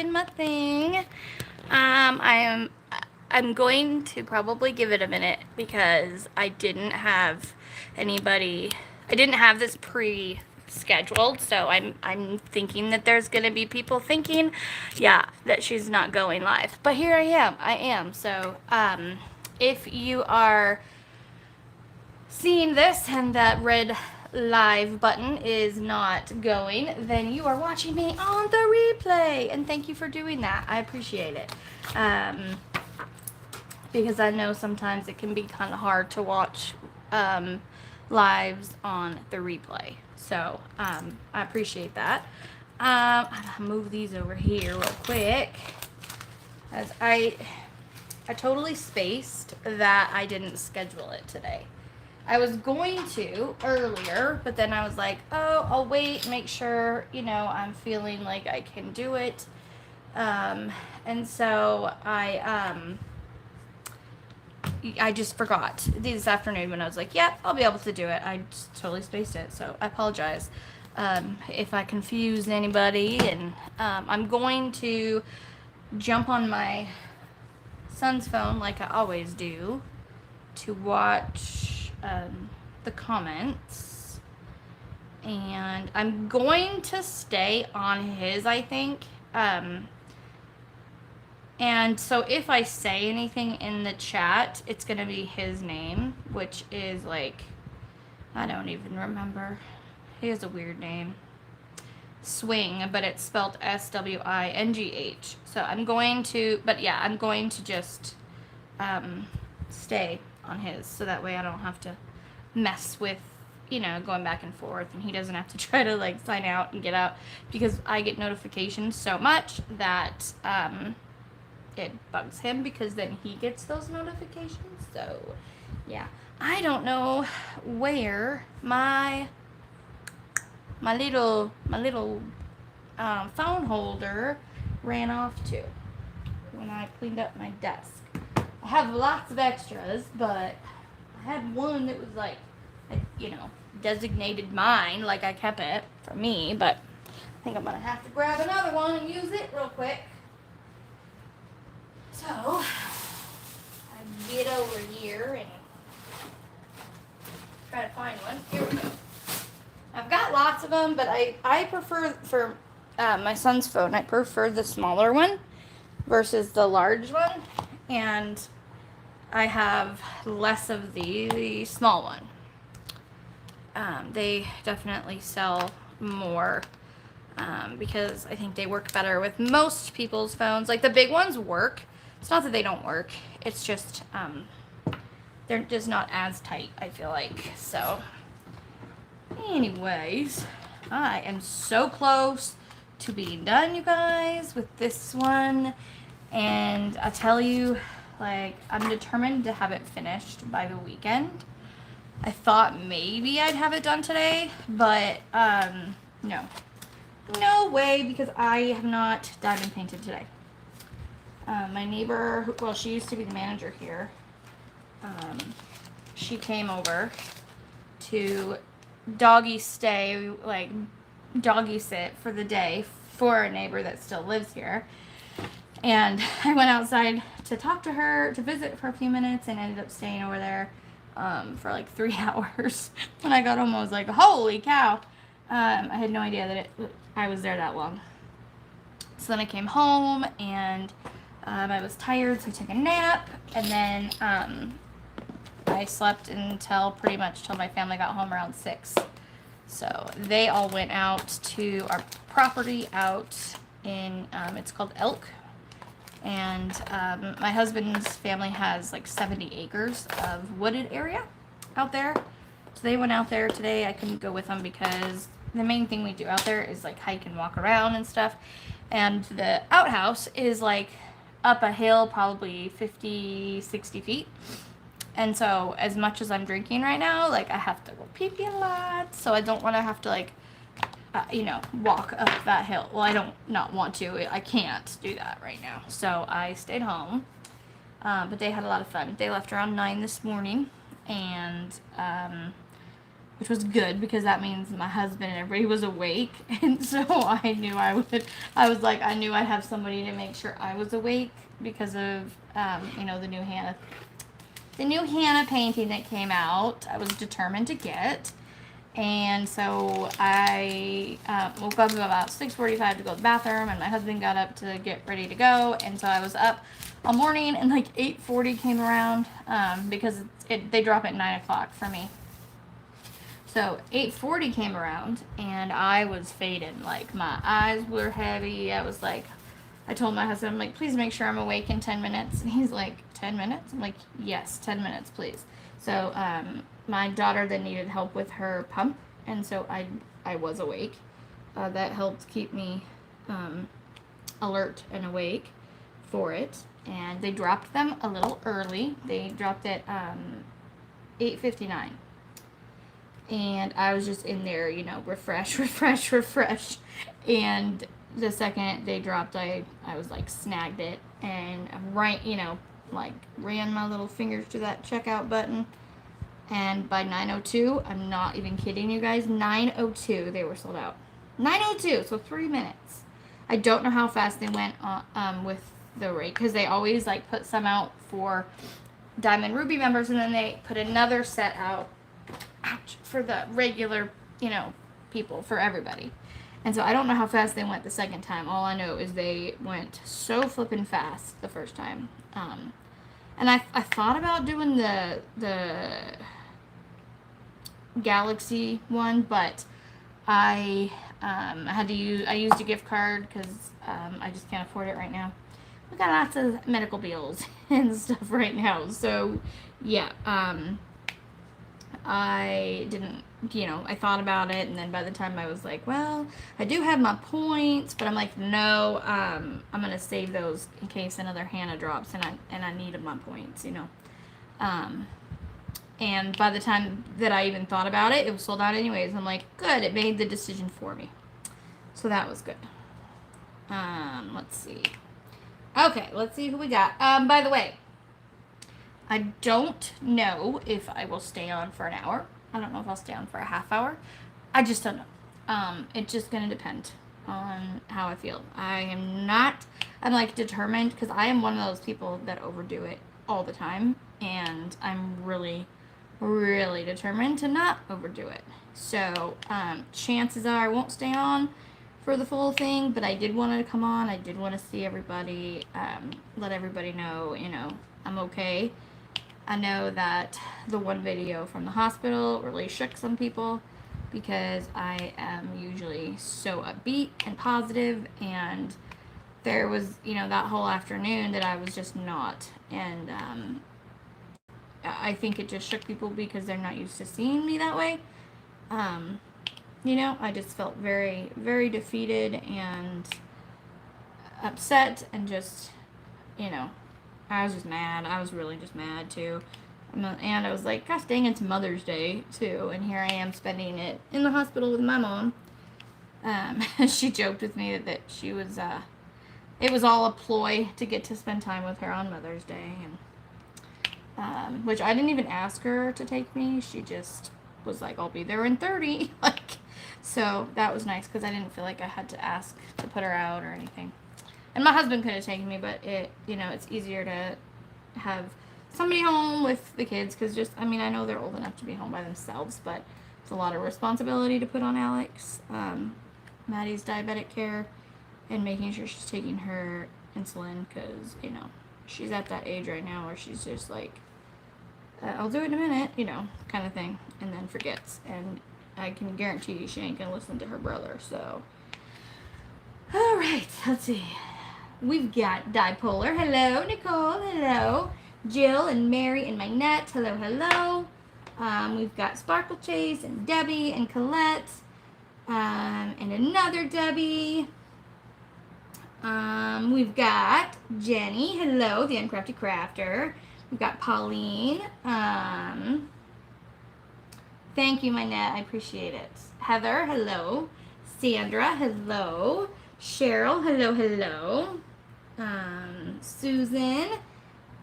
in my thing. I'm going to probably give it a minute because I didn't have anybody. I didn't have this pre-scheduled, so I'm thinking that there's gonna be people thinking, yeah, that she's not going live. But here I am. I am. So if you are seeing this and that red live button is not going, then you are watching me on the replay, and thank you for doing that. I appreciate it. Because I know sometimes it can be kind of hard to watch lives on the replay. So I appreciate that. I'll move these over here real quick, as I totally spaced that I didn't schedule it today. I was going to earlier, but then I was like, oh, I'll wait, make sure, I'm feeling like I can do it. And so I just forgot this afternoon when I was like, yep, I'll be able to do it. I just totally spaced it, so I apologize if I confused anybody. And I'm going to jump on my son's phone like I always do to watch the comments. And I'm going to stay on his, I think. And so if I say anything in the chat, it's going to be his name, which is like, I don't even remember. He has a weird name. Swing, but it's spelled S-W-I-N-G-H. So I'm going to, but yeah, I'm going to just stay on his, so that way I don't have to mess with, going back and forth, and he doesn't have to try to like sign out and get out, because I get notifications so much that it bugs him, because then he gets those notifications. So yeah, I don't know where my little phone holder ran off to when I cleaned up my desk. I have lots of extras, but I had one that was like, designated mine, like I kept it for me, but I think I'm gonna have to grab another one and use it real quick. So, I get over here and try to find one. Here we go. I've got lots of them, but I prefer, for my son's phone, I prefer the smaller one versus the large one. And I have less of the small one. They definitely sell more because I think they work better with most people's phones. Like the big ones work. It's not that they don't work. It's just they're just not as tight, I feel like. So anyways, I am so close to being done, you guys, with this one. And I tell you, like, I'm determined to have it finished by the weekend. I thought maybe I'd have it done today, but no. No way, because I have not diamond painted today. My neighbor, well, she used to be the manager here. She came over to doggy stay, like doggy sit for the day for a neighbor that still lives here. And I went outside to talk to her, to visit for a few minutes, and ended up staying over there for like 3 hours. When I got home, I was like, holy cow. I had no idea that I was there that long. So then I came home, and I was tired, so I took a nap, and then I slept until pretty much till my family got home around 6. So they all went out to our property out in, it's called Elk. And my husband's family has like 70 acres of wooded area out there. So they went out there today. I couldn't go with them because the main thing we do out there is like hike and walk around and stuff. And the outhouse is like up a hill, probably 50, 60 feet. And so as much as I'm drinking right now, like I have to go pee-pee a lot. So I don't want to have to like, walk up that hill. Well, I don't not want to. I can't do that right now. So I stayed home. But they had a lot of fun. They left around 9 this morning. And which was good because that means my husband and everybody was awake. And so I knew I knew I'd have somebody to make sure I was awake because of, the new Hannah painting that came out. I was determined to get. And so I woke up about 6:45 to go to the bathroom, and my husband got up to get ready to go. And so I was up all morning, and like 8:40 came around because they drop at 9 o'clock for me. So 8:40 came around, and I was faded. Like, my eyes were heavy. I told my husband, I'm like, please make sure I'm awake in 10 minutes. And he's like, 10 minutes? I'm like, yes, 10 minutes, please. So my daughter then needed help with her pump, and so I was awake. That helped keep me alert and awake for it. And they dropped them a little early. They dropped at 8:59. And I was just in there, refresh. And the second they dropped, I was like, snagged it. And ran my little fingers to that checkout button. And by 9:02, I'm not even kidding you guys, 9:02, they were sold out. 9:02, so 3 minutes. I don't know how fast they went with the rate, because they always put some out for Diamond Ruby members, and then they put another set out for the regular, people, for everybody. And so I don't know how fast they went the second time. All I know is they went so flippin' fast the first time. And I thought about doing the Galaxy one, but I used a gift card because I just can't afford it right now. We got lots of medical bills and stuff right now, so yeah. I didn't, I thought about it, and then by the time I was like, well, I do have my points, but I'm like, no, I'm gonna save those in case another Hannah drops, and I needed my points, and by the time that I even thought about it, it was sold out anyways. I'm like, good, it made the decision for me, so that was good. Let's see. Okay, let's see who we got. By the way, I don't know if I will stay on for an hour. I don't know if I'll stay on for a half hour. I just don't know. It's just going to depend on how I feel. I'm determined, because I am one of those people that overdo it all the time. And I'm really, really determined to not overdo it. So, chances are I won't stay on for the full thing, but I did want to come on. I did want to see everybody, let everybody know, I'm okay. I know that the one video from the hospital really shook some people, because I am usually so upbeat and positive, and there was, that whole afternoon that I was just not, and I think it just shook people because they're not used to seeing me that way. I just felt very, very defeated and upset, and just, I was just mad. I was really just mad, too. And I was like, gosh dang, it's Mother's Day, too. And here I am spending it in the hospital with my mom. She joked with me that she was, it was all a ploy to get to spend time with her on Mother's Day. And, which I didn't even ask her to take me. She just was like, I'll be there in 30. So that was nice, because I didn't feel like I had to ask to put her out or anything. And my husband could have taken me, but it's easier to have somebody home with the kids, because I know they're old enough to be home by themselves, but it's a lot of responsibility to put on Alex. Maddie's diabetic care, and making sure she's taking her insulin, because, she's at that age right now where she's just like, I'll do it in a minute, kind of thing, and then forgets. And I can guarantee you she ain't going to listen to her brother, so. All right, let's see. We've got Dipolar. Hello, Nicole. Hello. Jill and Mary and my net. Hello, hello. We've got Sparkle Chase and Debbie and Colette. And another Debbie. We've got Jenny. Hello, the Uncrafty Crafter. We've got Pauline. Thank you, my net. I appreciate it. Heather. Hello. Sandra. Hello. Cheryl. Hello, hello. Susan,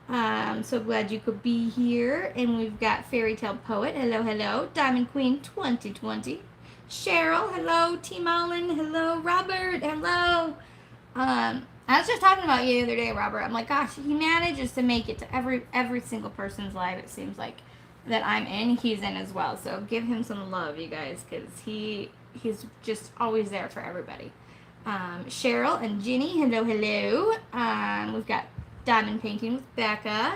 So glad you could be here. And we've got Fairy Tale Poet. Hello, hello. Diamond Queen 2020. Cheryl, hello. T. Mullen, hello. Robert, hello. I was just talking about you the other day, Robert. I'm like, gosh, he manages to make it to every single person's life. It seems like that I'm in, he's in as well. So give him some love, you guys, because he's just always there for everybody. Cheryl and Ginny, hello, hello. We've got Diamond Painting with Becca.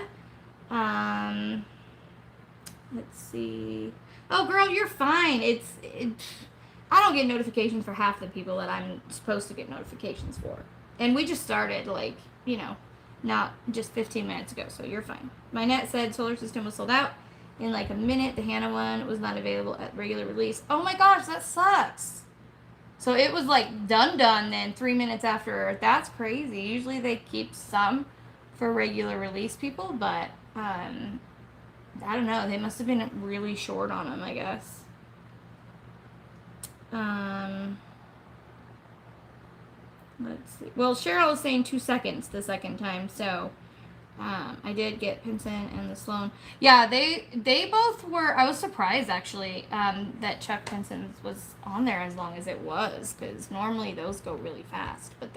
Let's see. Oh, girl, you're fine. I don't get notifications for half the people that I'm supposed to get notifications for. And we just started, like, not just 15 minutes ago, so you're fine. My net said Solar System was sold out in like a minute. The Hannah one was not available at regular release. Oh my gosh, that sucks. So it was like done then 3 minutes after. That's crazy. Usually they keep some for regular release people, but I don't know. They must have been really short on them, I guess. Let's see. Well, Cheryl was saying 2 seconds the second time, so I did get Pinson and the Sloan. Yeah, they both were. I was surprised actually that Chuck Pinson's was on there as long as it was, because normally those go really fast, but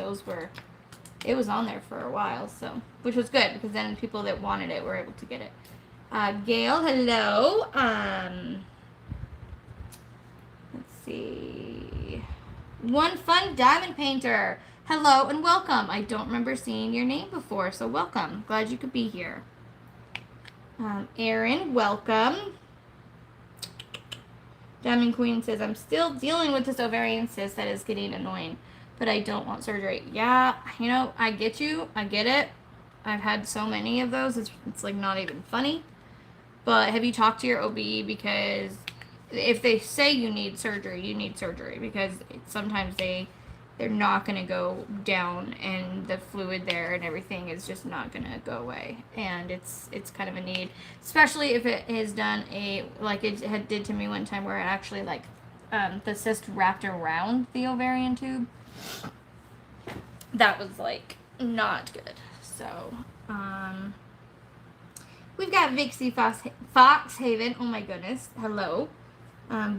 it was on there for a while, so which was good because then people that wanted it were able to get it. Gail, hello. Let's see. One Fun Diamond Painter. Hello and welcome. I don't remember seeing your name before, so welcome. Glad you could be here. Erin, welcome. Diamond Queen says, I'm still dealing with this ovarian cyst that is getting annoying, but I don't want surgery. Yeah, I get you. I get it. I've had so many of those. It's like not even funny. But have you talked to your OB? Because if they say you need surgery, you need surgery, because sometimes they're not going to go down, and the fluid there and everything is just not going to go away, and it's kind of a need, especially if it has done like it did to me one time, where it actually like the cyst wrapped around the ovarian tube. That was like not good. So we've got Vixie Foxhaven. Oh my goodness, hello.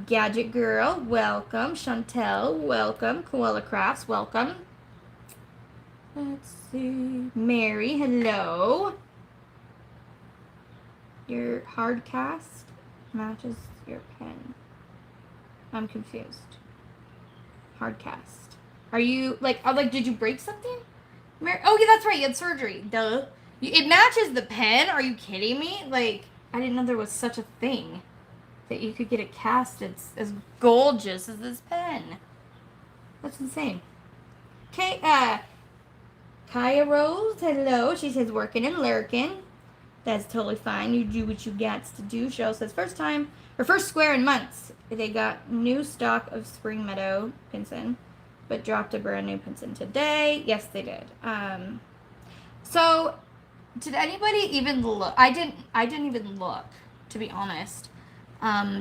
Gadget Girl, welcome. Chantel, welcome. Koala Crafts, welcome. Let's see. Mary, hello. Your hard cast matches your pen. I'm confused. Hard cast. Are you, did you break something? Mary, oh, yeah, that's right. You had surgery. Duh. It matches the pen? Are you kidding me? Like, I didn't know there was such a thing. That you could get a cast as gorgeous as this pen. That's insane. Okay, Kaya Rose, hello. She says working and lurking. That's totally fine. You do what you got to do. Cheryl says first square in months. They got new stock of Spring Meadow Pinson, but dropped a brand new Pinson today. Yes, they did. So did anybody even look? I didn't even look, to be honest.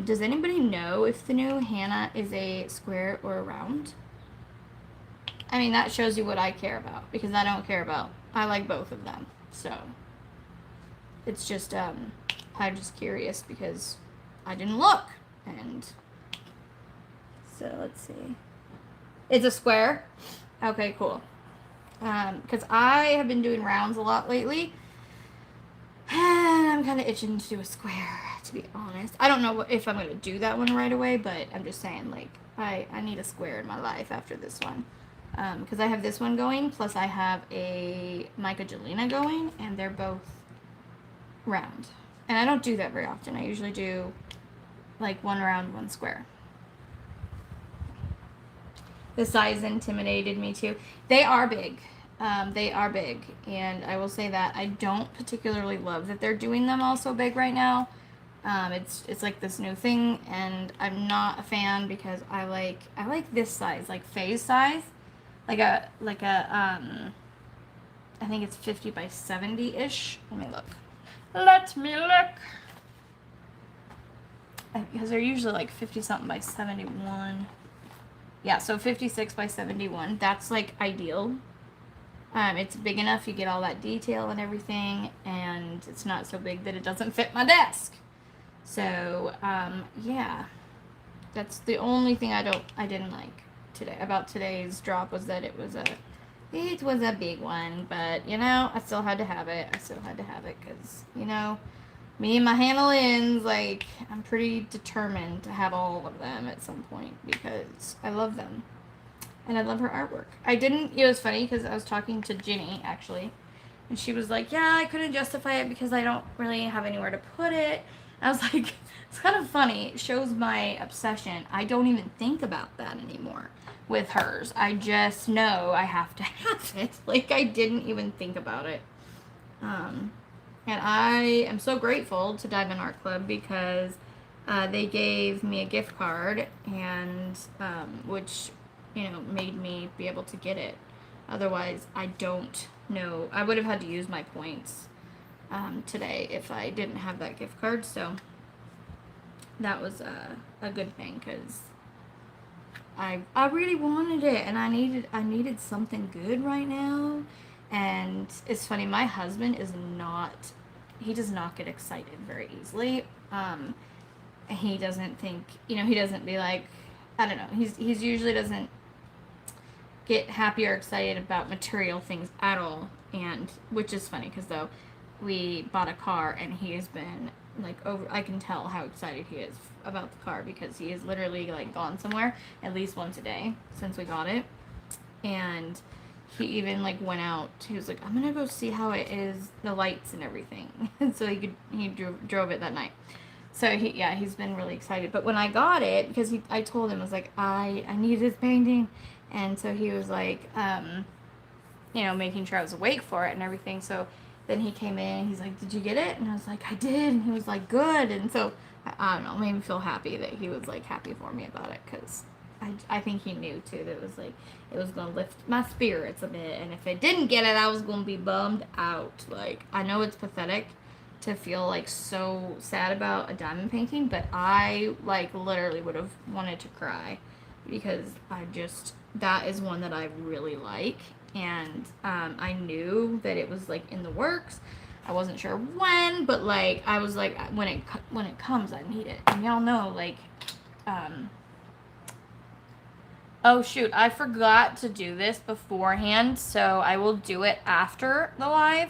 Does anybody know if the new Hannah is a square or a round? I mean, that shows you what I care about, because I don't care about, I like both of them, so it's just, I'm just curious because I didn't look, and so let's see. It's a square? Okay, cool. Because I have been doing rounds a lot lately, and I'm kind of itching to do a square, to be honest. I don't know if I'm going to do that one right away, but I'm just saying, like, I need a square in my life after this one. Because I have this one going, plus I have a Micah Jelena going, and they're both round. And I don't do that very often. I usually do, like, one round, one square. The size intimidated me, too. They are big. They are big, and I will say that I don't particularly love that they're doing them all so big right now. It's like this new thing, and I'm not a fan because I like this size, like phase size, like a I think it's 50 by 70 ish. Let me look. Because they're usually like 50 something by 71. Yeah, so 56 by 71. That's like ideal. It's big enough, you get all that detail and everything, and it's not so big that it doesn't fit my desk. So, yeah, that's the only thing I didn't like today about today's drop, was that it was a big one, but, you know, I still had to have it. Because, you know, me and my Hannah-Lynn's, like, I'm pretty determined to have all of them at some point, because I love them. And I love her artwork. It was funny, because I was talking to Ginny, actually, and she was like, yeah, I couldn't justify it because I don't really have anywhere to put it. I was like, it's kind of funny. It shows my obsession. I don't even think about that anymore with hers. I just know I have to have it. Like, I didn't even think about it. And I am so grateful to Diamond Art Club, because they gave me a gift card, and which, you know, made me be able to get it. Otherwise, I don't know. I would have had to use my points today if I didn't have that gift card. So that was a good thing, because I really wanted it, and I needed something good right now. And it's funny, my husband he does not get excited very easily. He doesn't think, you know, he doesn't be like, I don't know, he's usually doesn't get happy or excited about material things at all. And which is funny, because though we bought a car, and he has been like I can tell how excited he is about the car, because he has literally like gone somewhere at least once a day since we got it. And he even like went out, he was like, I'm gonna go see how it is, the lights and everything. And so he drove it that night. So he's been really excited. But when I got it, because I told him, I was like, I need this painting. And so he was like, you know, making sure I was awake for it and everything. So then he came in, he's like, did you get it? And I was like, I did. And he was like, good. And so, I don't know, made me feel happy that he was like happy for me about it, because I think he knew too that it was like, it was going to lift my spirits a bit. And if I didn't get it, I was going to be bummed out. Like, I know it's pathetic to feel like so sad about a diamond painting, but I like literally would have wanted to cry, because that is one that I really like. And I knew that it was like in the works. I wasn't sure when, but like I was like, when it comes, I need it. And y'all know, like, oh shoot, I forgot to do this beforehand, so I will do it after the live.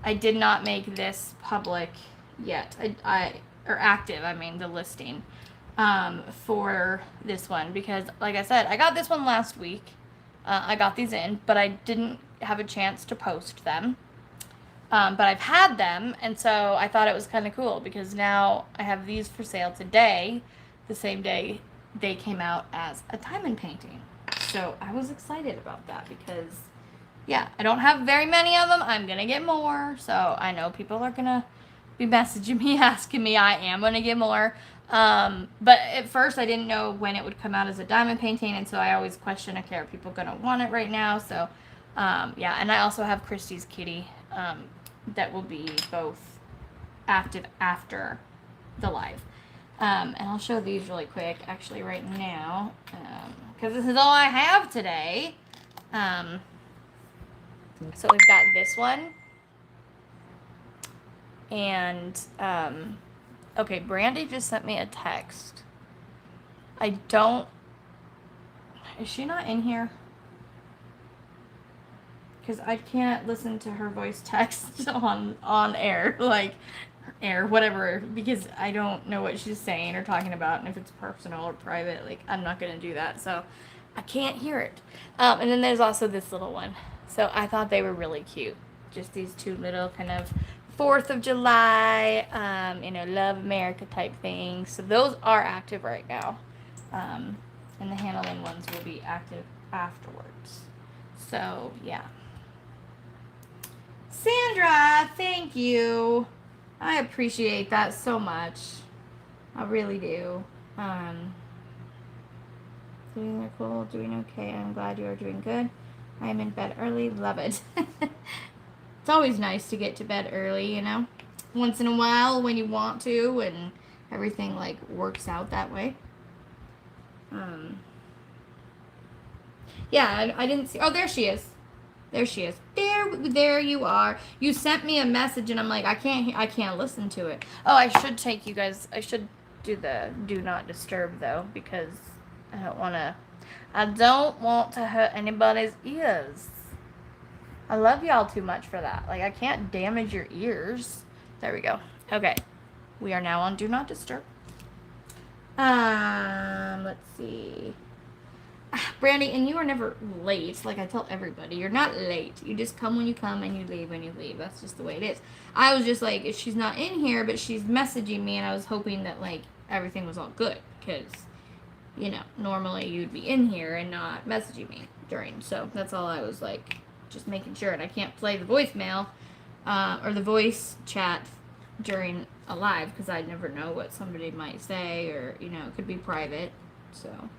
I did not make this public yet. Or active, I mean, the listing for this one, because like I said, I got this one last week. I got these in, but I didn't have a chance to post them. But I've had them, and so I thought it was kind of cool, because now I have these for sale today, the same day they came out as a diamond painting. So I was excited about that, because, yeah, I don't have very many of them. I'm going to get more, so I know people are going to be messaging me, asking me. I am going to get more. But at first I didn't know when it would come out as a diamond painting, and so I always question, okay, are people going to want it right now? So, yeah, and I also have Christie's kitty, that will be both active after the live. And I'll show these really quick, actually, right now, because this is all I have today. So we've got this one, and, okay, Brandy just sent me a text. Is she not in here? Because I can't listen to her voice text on air, like, air, whatever, because I don't know what she's saying or talking about, and if it's personal or private, like, I'm not going to do that, so I can't hear it. And then there's also this little one. So I thought they were really cute. Just these two little kind of 4th of July, you know, Love America type things. So those are active right now. And the Hannah-Lynn ones will be active afterwards. So, yeah. Sandra, thank you. I appreciate that so much. I really do. Doing Nicole, doing okay. I'm glad you are doing good. I am in bed early. Love it. It's always nice to get to bed early, you know? Once in a while when you want to, and everything, like, works out that way. Yeah, I didn't see... Oh, there she is. There she is. There you are. You sent me a message, and I'm like, I can't listen to it. Oh, I should take you guys. I should do the do not disturb though, because I don't want to hurt anybody's ears. I love y'all too much for that. Like, I can't damage your ears. There we go. Okay. We are now on do not disturb. Let's see. Brandy, and you are never late. Like I tell everybody, you're not late. You just come when you come and you leave when you leave. That's just the way it is. I was just like, if she's not in here, but she's messaging me, and I was hoping that, like, everything was all good. Because, you know, normally you'd be in here and not messaging me during. So that's all I was, like, just making sure. And I can't play the voicemail or the voice chat during a live because I never know what somebody might say, or, you know, it could be private. So,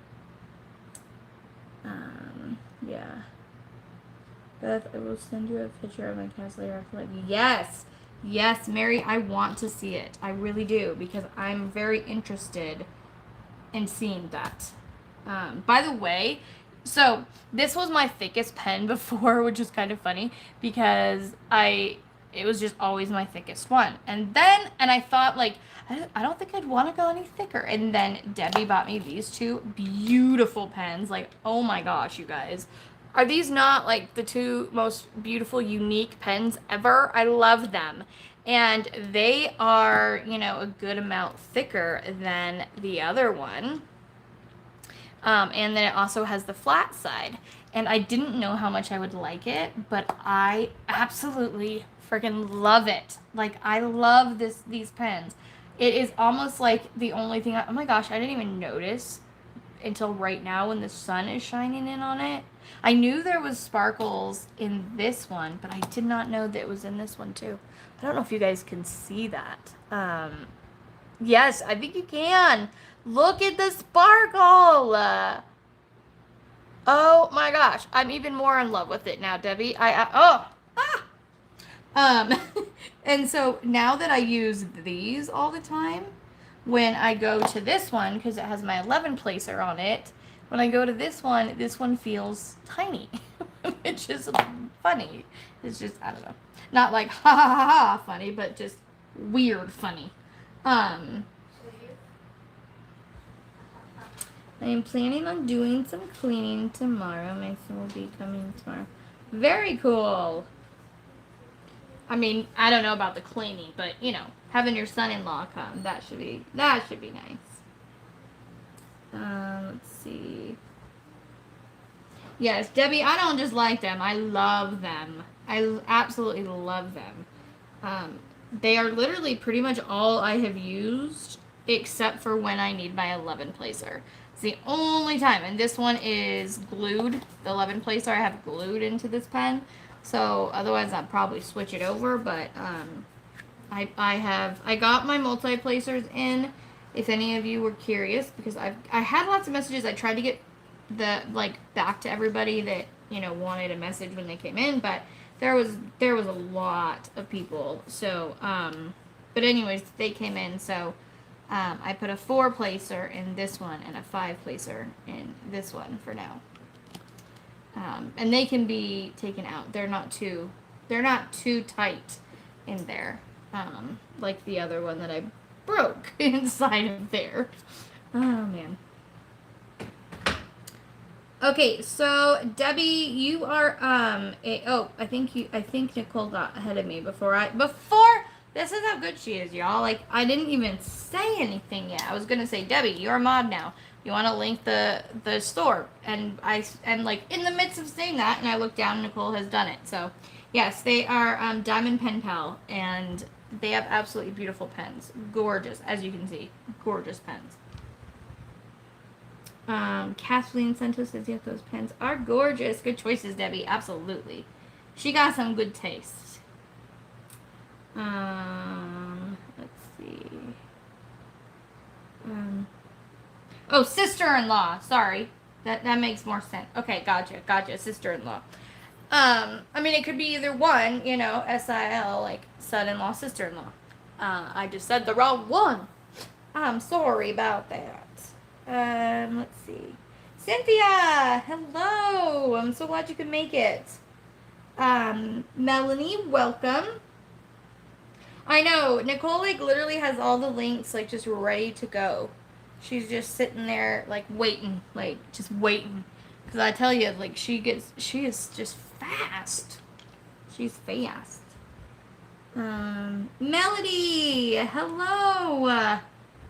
yeah. Beth, I will send you a picture of my cast later. I feel like, yes, Mary, I want to see it. I really do, because I'm very interested in seeing that. By the way, so this was my thickest pen before, which is kind of funny, because it was just always my thickest one. And I thought, like, I don't think I'd want to go any thicker. And then Debbie bought me these two beautiful pens. Like, oh my gosh, you guys. Are these not, like, the two most beautiful, unique pens ever? I love them. And they are, you know, a good amount thicker than the other one. And then it also has the flat side. And I didn't know how much I would like it, but I absolutely freaking love it. Like, I love these pens. It is almost like the only thing, oh my gosh, I didn't even notice until right now when the sun is shining in on it. I knew there was sparkles in this one, but I did not know that it was in this one too. I don't know if you guys can see that. Yes, I think you can. Look at the sparkle. Oh my gosh, I'm even more in love with it now, Debbie. And so now that I use these all the time, when I go to this one, because it has my 11 placer on it, when I go to this one feels tiny, which is funny. It's just, I don't know, not like ha ha ha ha funny, but just weird funny. I am planning on doing some cleaning tomorrow. My son will be coming tomorrow. Very cool. I mean, I don't know about the cleaning, but, you know, having your son-in-law come, that should be nice. Let's see. Yes, Debbie, I don't just like them. I love them. I absolutely love them. They are literally pretty much all I have used, except for when I need my 11 placer. It's the only time. And this one is glued. The 11 placer I have glued into this pen. So otherwise I'd probably switch it over, but I got my multi-placers in, if any of you were curious, because I had lots of messages. I tried to get back to everybody that, you know, wanted a message when they came in, but there was a lot of people. So but anyways, they came in, so I put a 4 placer in this one and a 5 placer in this one for now. And they can be taken out. They're not too tight in there, like the other one that I broke inside of there. Oh man. Okay, so Debbie, you are I think Nicole got ahead of me before. This is how good she is, y'all. Like, I didn't even say anything yet. I was gonna say, Debbie, you're a mod now. You want to link the store? And I am, like, in the midst of saying that, and I look down, and Nicole has done it. So, yes, they are Diamond Pen Pal, and they have absolutely beautiful pens. Gorgeous, as you can see. Gorgeous pens. Kathleen sent us, says, yes, those pens are gorgeous. Good choices, Debbie. Absolutely. She got some good taste. Let's see. Oh, sister-in-law. Sorry. That makes more sense. Okay, gotcha. Sister-in-law. I mean, it could be either one, you know, S-I-L, like son-in-law, sister-in-law. I just said the wrong one. I'm sorry about that. Let's see. Cynthia! Hello! I'm so glad you could make it. Melanie, welcome. I know, Nicole, like, literally has all the links, like, just ready to go. She's just sitting there, like, waiting, like, just waiting. Because I tell you, like, she is just fast. She's fast. Melody, hello.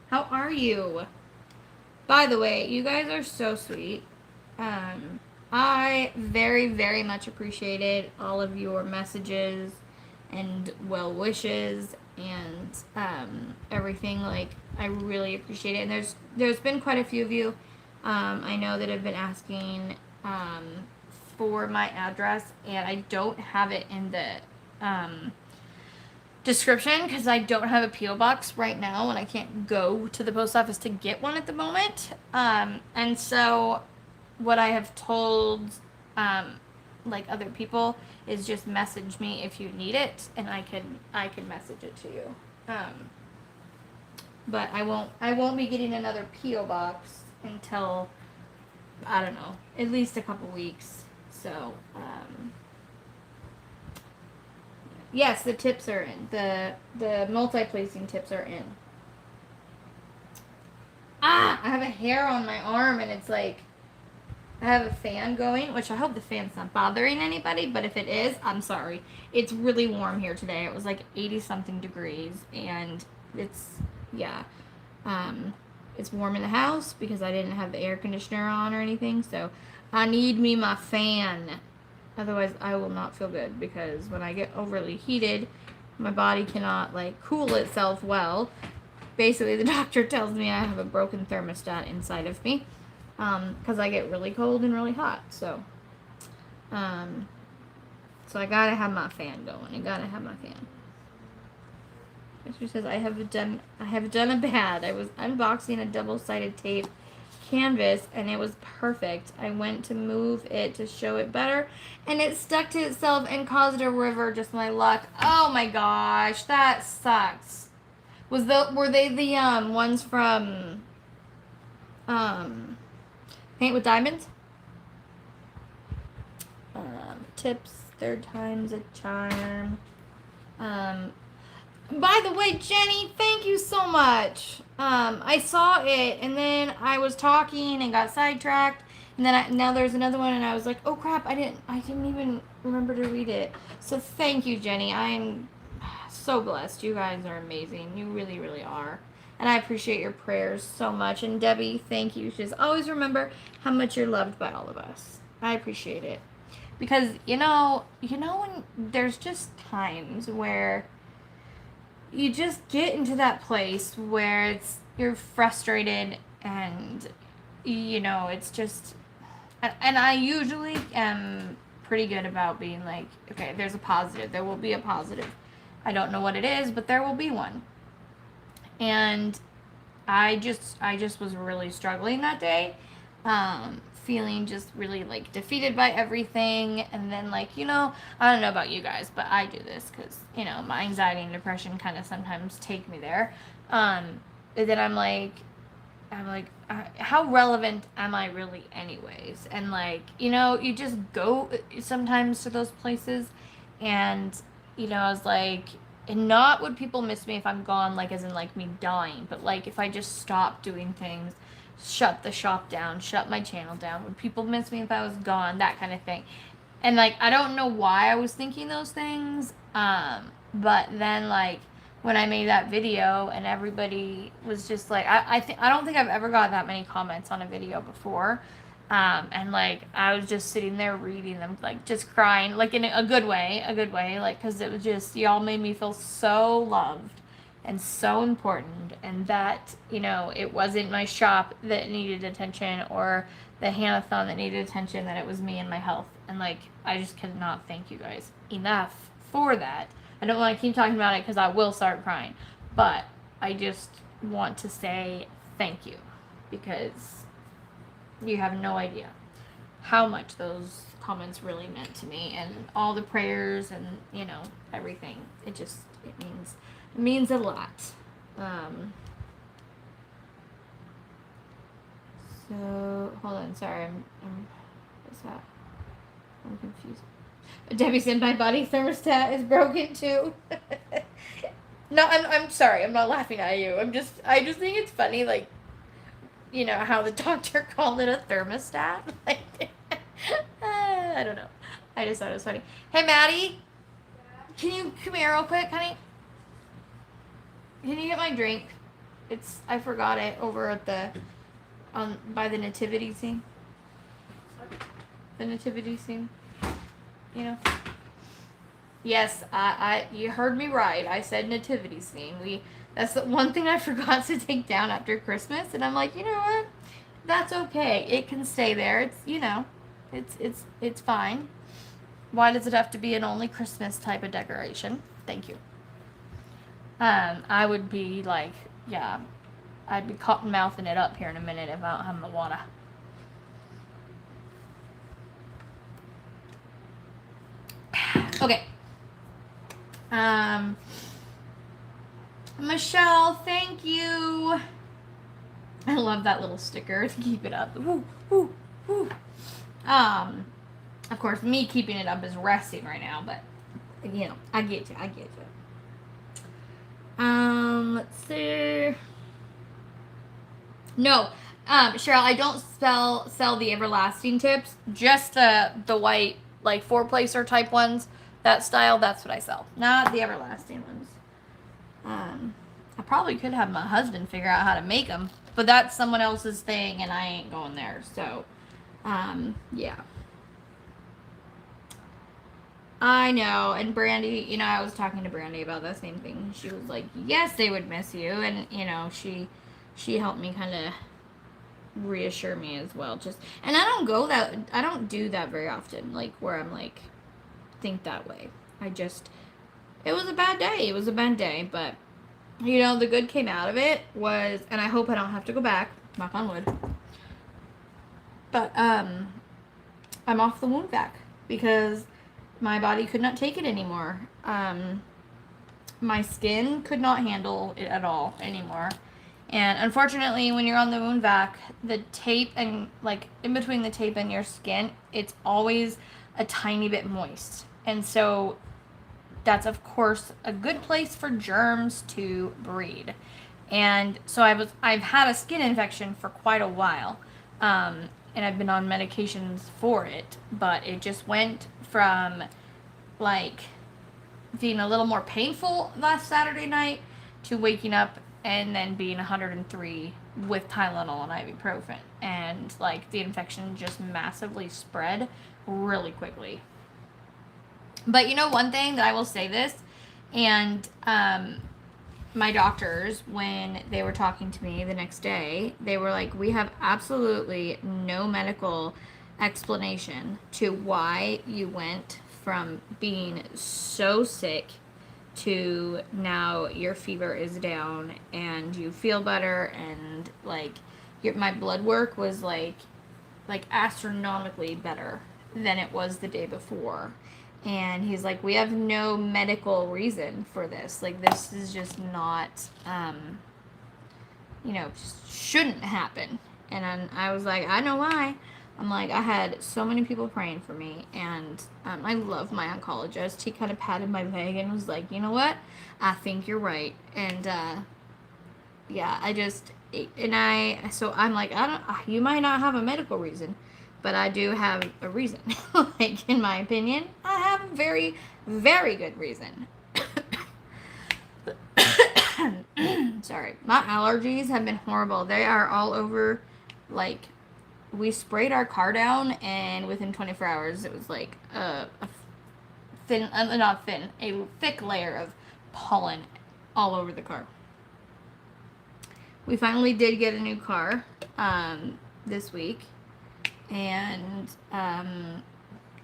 How are you? By the way, you guys are so sweet. I very, very much appreciated all of your messages and well wishes and everything. Like, I really appreciate it. And there's been quite a few of you. I know that have been asking for my address, and I don't have it in the description because I don't have a P.O. box right now and I can't go to the post office to get one at the moment. And so what I have told like other people is just message me if you need it and I can message it to you. But I won't be getting another P.O. box until, I don't know, at least a couple weeks. So yes, the tips are in. The multi-placing tips are in. Ah, I have a hair on my arm and it's like I have a fan going, which I hope the fan's not bothering anybody, but if it is, I'm sorry. It's really warm here today. It was like 80 something degrees and it's yeah. It's warm in the house because I didn't have the air conditioner on or anything, so I need me my fan. Otherwise, I will not feel good because when I get overly heated, my body cannot, like, cool itself well. Basically, the doctor tells me I have a broken thermostat inside of me because I get really cold and really hot. So I gotta have my fan going. I gotta have my fan. She says, I have done a bad. I was unboxing a double-sided tape canvas and it was perfect. I went to move it to show it better and it stuck to itself and caused a river. Just my luck. Oh my gosh, that sucks. Were they the ones from Paint with Diamonds? Tips, third time's a charm. By the way, Jenny, thank you so much. I saw it, and then I was talking and got sidetracked, and then now there's another one, and I was like, oh crap, I didn't even remember to read it. So thank you, Jenny. I am so blessed. You guys are amazing. You really, really are. And I appreciate your prayers so much. And Debbie, thank you. Just always remember how much you're loved by all of us. I appreciate it. Because, when there's just times where you just get into that place where you're frustrated and, it's just, and I usually am pretty good about being like, okay, there's a positive. There will be a positive. I don't know what it is, but there will be one. And I just was really struggling that day. Feeling just really like defeated by everything, and then like I don't know about you guys, but I do this because my anxiety and depression kind of sometimes take me there. And then I'm like how relevant am I really anyways? And like you just go sometimes to those places, and I was like, and not would people miss me if I'm gone, like as in like me dying, but like if I just stop doing things, shut the shop down, shut my channel down, would people miss me if I was gone, that kind of thing. And like I don't know why I was thinking those things, but then like when I made that video and everybody was just like, I don't think I've ever got that many comments on a video before. And like I was just sitting there reading them, like just crying, like in a good way, like because it was just, y'all made me feel so loved and so important, and that it wasn't my shop that needed attention or the Hanathon that needed attention, that it was me and my health. And like I just cannot thank you guys enough for that. I don't want to keep talking about it because I will start crying, but I just want to say thank you, because you have no idea how much those comments really meant to me, and all the prayers and everything. It means a lot. So hold on, sorry, I'm what's that? I'm confused. Debbie said my body thermostat is broken too. No, I'm sorry. I'm not laughing at you. I just think it's funny, like, you know, how the doctor called it a thermostat. Like, I don't know. I just thought it was funny. Hey, Maddie, can you come here real quick, honey? Can you get my drink? I forgot it over at the, by the nativity scene. The nativity scene. You know? Yes, you heard me right. I said nativity scene. That's the one thing I forgot to take down after Christmas, and I'm like, you know what? That's okay. It can stay there. It's, you know, it's fine. Why does it have to be an only Christmas type of decoration? Thank you. I would be like, yeah, I'd be cotton mouthing it up here in a minute if I don't have my water. Okay. Michelle, thank you. I love that little sticker. Keep it up. Woo, woo, woo. Of course, me keeping it up is resting right now, but you know, I get you. Let's see. No, Cheryl, I don't sell the everlasting tips. Just the white, like 4-placer type ones. That style, that's what I sell. Not the everlasting ones. I probably could have my husband figure out how to make them, but that's someone else's thing, and I ain't going there. So, yeah. I know, and Brandy, you know, I was talking to Brandy about that same thing. She was like, yes, they would miss you, and, you know, she helped me kind of reassure me as well. And I don't do that very often, like, where I'm like, think that way. It was a bad day, but, you know, the good came out of it was, and I hope I don't have to go back, knock on wood, but, I'm off the wound vac, because my body could not take it anymore. My skin could not handle it at all anymore. And unfortunately, when you're on the wound vac, the tape and, like, in between the tape and your skin, it's always a tiny bit moist. And so that's, of course, a good place for germs to breed. And so I've had a skin infection for quite a while. And I've been on medications for it, but it just went from, like, being a little more painful last Saturday night to waking up and then being 103 with Tylenol and ibuprofen. And, like, the infection just massively spread really quickly. But, you know, one thing that I will say this, and my doctors, when they were talking to me the next day, they were like, we have absolutely no medical explanation to why you went from being so sick to now your fever is down and you feel better, and, like, my blood work was like astronomically better than it was the day before. And he's like, we have no medical reason for this. Like, this is just not, you know, just shouldn't happen. And I was like, I know why. I'm like, I had so many people praying for me. And I love my oncologist. He kind of patted my leg and was like, you know what? I think you're right. And, yeah, so I'm like, you might not have a medical reason, but I do have a reason. Like, in my opinion, I have a very, very good reason. Sorry. My allergies have been horrible. They are all over. Like, we sprayed our car down, and within 24 hours, it was like a thick layer of pollen all over the car. We finally did get a new car this week. And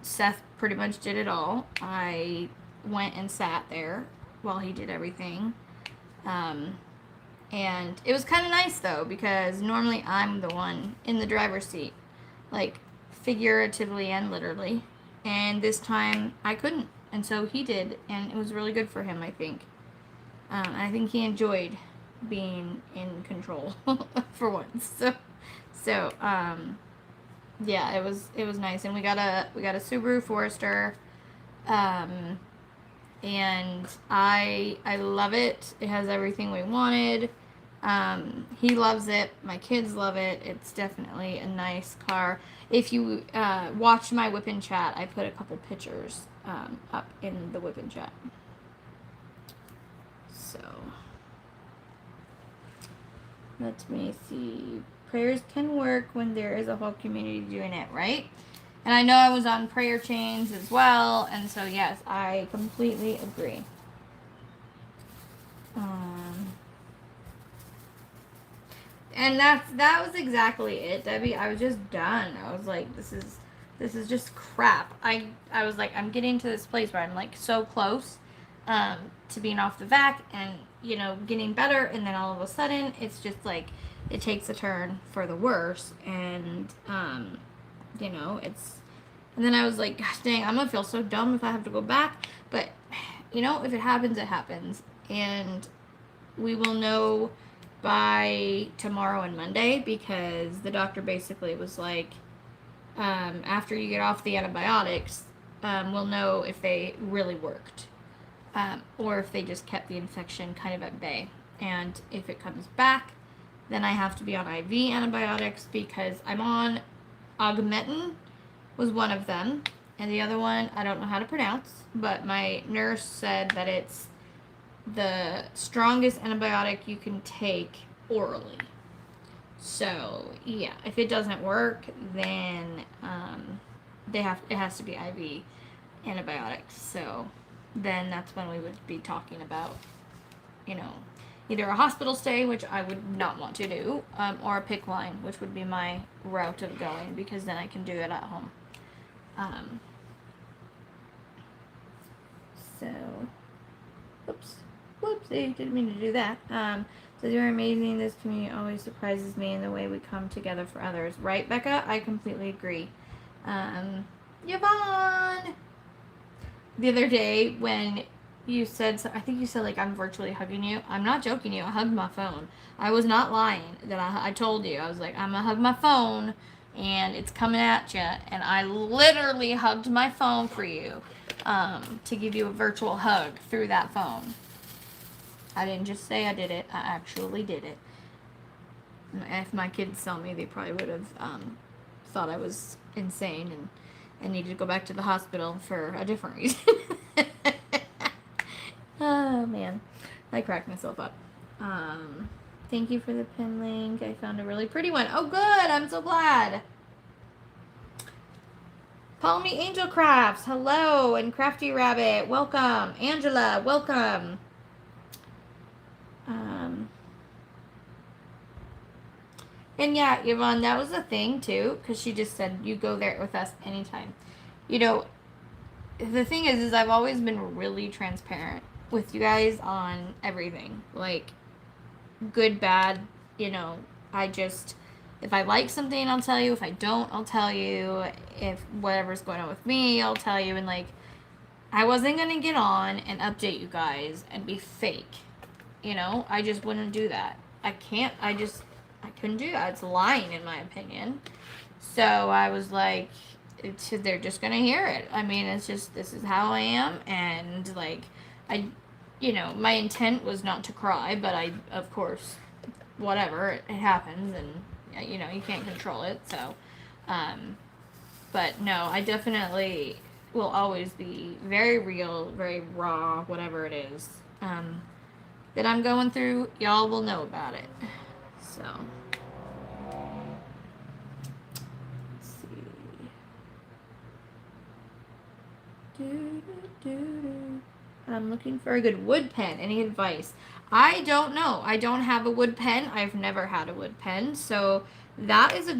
Seth pretty much did it all. I went and sat there while he did everything. And it was kind of nice, though, because normally I'm the one in the driver's seat, like, figuratively and literally. And this time I couldn't. And so he did, and it was really good for him, I think. I think he enjoyed being in control for once. So, yeah, it was nice. And we got a Subaru Forester. And I love it. It has everything we wanted. He loves it. My kids love it. It's definitely a nice car. If you watch my Whip chat, I put a couple pictures up in the Whip chat. So let me see. Prayers can work when there is a whole community doing it, right? And I know I was on prayer chains as well, and so yes, I completely agree. And that was exactly it, Debbie. I was just done. I was like, this is just crap. I was like, I'm getting to this place where I'm like so close to being off the vac and getting better, and then all of a sudden it's just like it takes a turn for the worse, and it's. And then I was like, gosh dang, I'm gonna feel so dumb if I have to go back. But if it happens, it happens, and we will know by tomorrow and Monday, because the doctor basically was like, after you get off the antibiotics, we'll know if they really worked, or if they just kept the infection kind of at bay. And if it comes back, then I have to be on IV antibiotics, because I'm on Augmentin was one of them, and the other one I don't know how to pronounce, but my nurse said that it's the strongest antibiotic you can take orally. So yeah, if it doesn't work, then it has to be IV antibiotics. So then that's when we would be talking about, either a hospital stay, which I would not want to do, or a PICC line, which would be my route of going, because then I can do it at home. So, whoopsie, didn't mean to do that. So you're amazing. This community always surprises me in the way we come together for others. Right, Becca? I completely agree. Yvonne! The other day when you said, I think you said, like, I'm virtually hugging you. I'm not joking you. I hugged my phone. I was not lying. That I told you. I was like, I'm going to hug my phone, and it's coming at you. And I literally hugged my phone for you, to give you a virtual hug through that phone. I didn't just say I did it. I actually did it. If my kids saw me, they probably would have thought I was insane and needed to go back to the hospital for a different reason. Oh, man. I cracked myself up. Thank you for the pin link. I found a really pretty one. Oh, good. I'm so glad. Call me Angel Crafts. Hello. And Crafty Rabbit. Welcome. Angela. Welcome. And yeah, Yvonne, that was the thing too, because she just said, you go there with us anytime. The thing is I've always been really transparent with you guys on everything. Like, good, bad, if I like something, I'll tell you. If I don't, I'll tell you. If whatever's going on with me, I'll tell you. And, like, I wasn't going to get on and update you guys and be fake. I just wouldn't do that. I couldn't do that. It's lying, in my opinion. So I was like, they're just going to hear it. I mean, it's just, this is how I am. And, like, my intent was not to cry, but I, of course, whatever, it happens, and, you can't control it, so, but no, I definitely will always be very real, very raw, whatever it is, that I'm going through. Y'all will know about it, so. Let's see. I'm looking for a good wood pen. Any advice? I don't know. I don't have a wood pen. I've never had a wood pen. So that is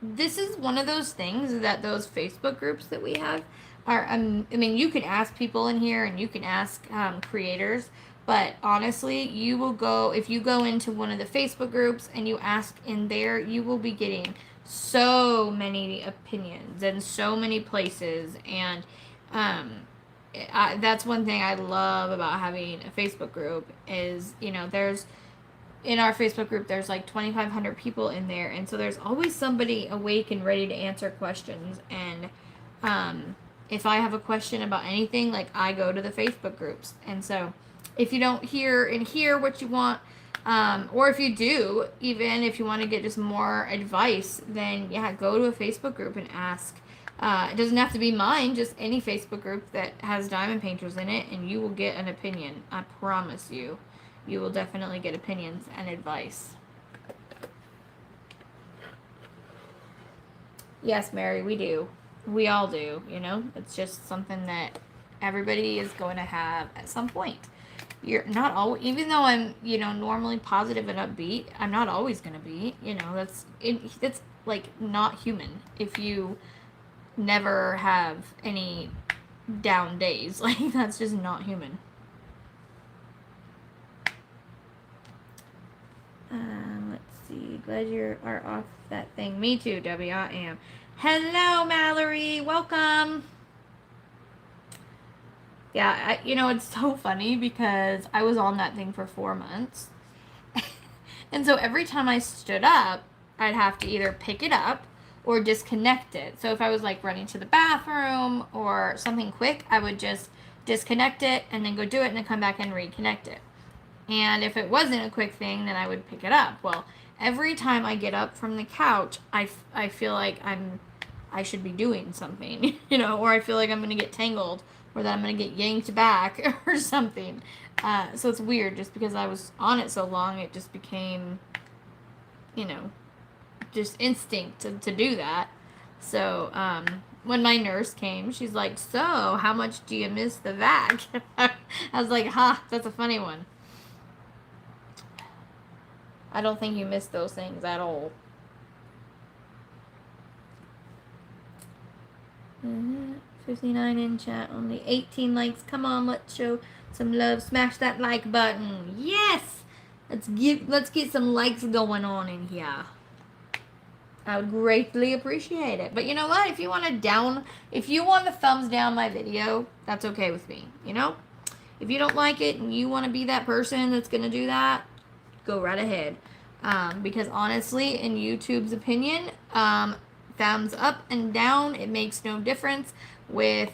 this is one of those things that those Facebook groups that we have are, I mean, you can ask people in here and you can ask creators, but honestly, if you go into one of the Facebook groups and you ask in there, you will be getting so many opinions and so many places, and that's one thing I love about having a Facebook group is, there's, in our Facebook group, there's like 2,500 people in there, and so there's always somebody awake and ready to answer questions, and if I have a question about anything, like, I go to the Facebook groups. And so if you don't hear what you want, or if you do, even if you want to get just more advice, then yeah, go to a Facebook group and ask. It doesn't have to be mine, just any Facebook group that has diamond painters in it, and you will get an opinion. I promise you. You will definitely get opinions and advice. Yes, Mary, we do. We all do, you know? It's just something that everybody is going to have at some point. You're not always, even though I'm, normally positive and upbeat, I'm not always going to be, that's like not human if you never have any down days. Like, that's just not human. Let's see. Glad you are off that thing. Me too, Debbie. I am. Hello, Mallory. Welcome. Yeah, it's so funny because I was on that thing for 4 months. And so every time I stood up, I'd have to either pick it up or disconnect it. So if I was like running to the bathroom or something quick, I would just disconnect it and then go do it and then come back and reconnect it. And if it wasn't a quick thing, then I would pick it up. Well, every time I get up from the couch, I feel like I should be doing something, or I feel like I'm going to get tangled or that I'm going to get yanked back or something. So it's weird just because I was on it so long, it just became, just instinct to do that. So when my nurse came, she's like, so how much do you miss the vac? I was like, that's a funny one. I don't think you miss those things at all. 59 in chat, only 18 likes. Come on, let's show some love. Smash that like button. Yes! Let's get some likes going on in here. I would greatly appreciate it. But you know what? If you want to thumbs down my video, that's okay with me. If you don't like it and you want to be that person that's going to do that, go right ahead. Because honestly, in YouTube's opinion, thumbs up and down, it makes no difference with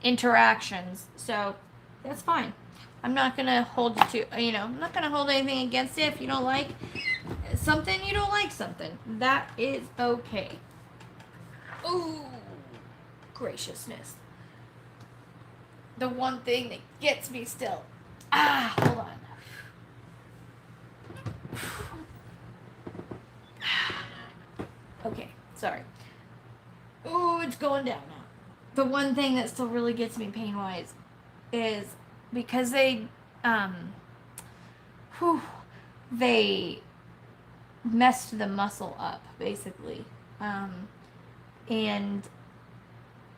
interactions. So that's fine. I'm not gonna hold you to, I'm not gonna hold anything against it. If you don't like something, you don't like something. That is okay. Ooh, graciousness. The one thing that gets me still. Hold on. Okay, sorry. Ooh, it's going down now. The one thing that still really gets me pain-wise is because they messed the muscle up, basically. And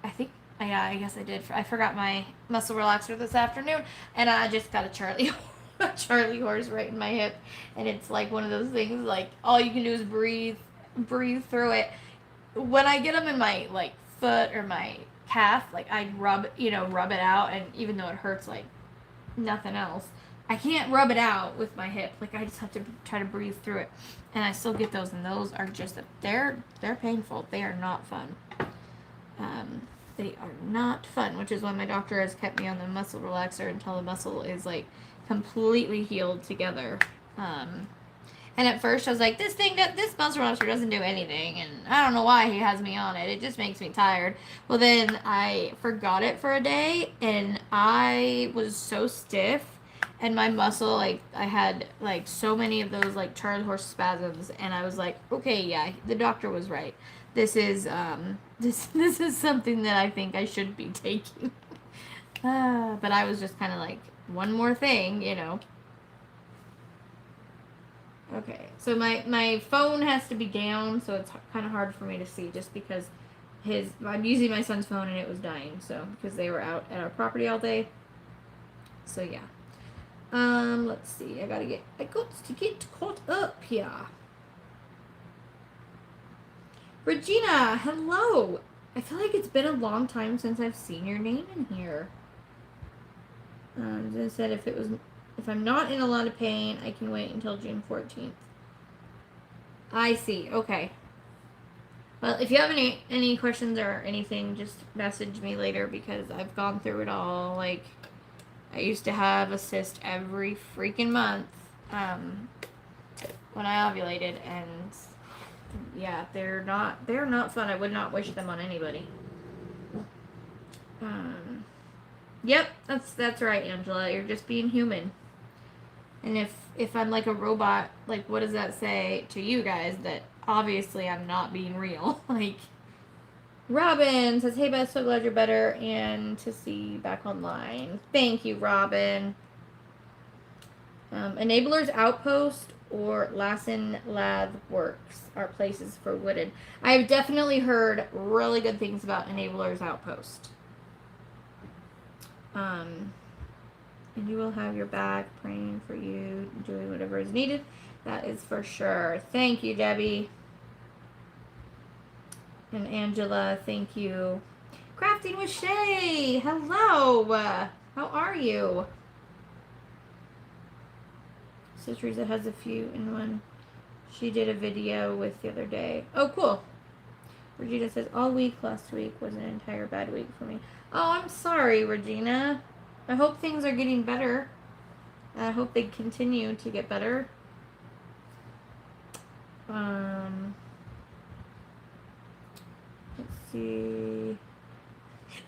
I think, yeah, I guess I did. I forgot my muscle relaxer this afternoon, and I just got a Charlie horse right in my hip, and it's like one of those things, like, all you can do is breathe through it. When I get them in my, like, foot or my calf, like, I rub it out, and even though it hurts like nothing else, I can't rub it out with my hip. Like, I just have to try to breathe through it, and I still get those, and those are just, they're painful. They are not fun. They are not fun, which is why my doctor has kept me on the muscle relaxer until the muscle is, like, completely healed together. And at first I was like, this muscle relaxer doesn't do anything, and I don't know why he has me on it. It just makes me tired. Well, then I forgot it for a day, and I was so stiff, and my muscle, like, I had, like, so many of those, like, Charlie horse spasms, and I was like, okay, yeah, the doctor was right. This is this is something that I think I should be taking. But I was just kind of like, one more thing, Okay, so my phone has to be down, so it's kind of hard for me to see, just because I'm using my son's phone and it was dying, so, because they were out at our property all day. So yeah. Let's see. I got to get caught up here. Regina, hello. I feel like it's been a long time since I've seen your name in here. It said if I'm not in a lot of pain, I can wait until June 14th. I see. Okay. Well, if you have any questions or anything, just message me later because I've gone through it all. Like, I used to have a cyst every freaking month when I ovulated, and yeah, they're not fun. I would not wish them on anybody. Yep, that's right, Angela. You're just being human. And if I'm like a robot, like what does that say to you guys? That obviously I'm not being real. Like, Robin says, "Hey Beth, so glad you're better and to see you back online." Thank you, Robin. Enablers Outpost or Lassen Lab Works are places for Wooded. I've definitely heard really good things about Enablers Outpost. And you will have your back, praying for you, doing whatever is needed. That is for sure. Thank you, Debbie. And Angela, thank you. Crafting with Shay. Hello. How are you? So Teresa has a few in one. She did a video with the other day. Oh, cool. Regina says, all week last week was an entire bad week for me. Oh, I'm sorry, Regina. I hope things are getting better. I hope they continue to get better. Let's see.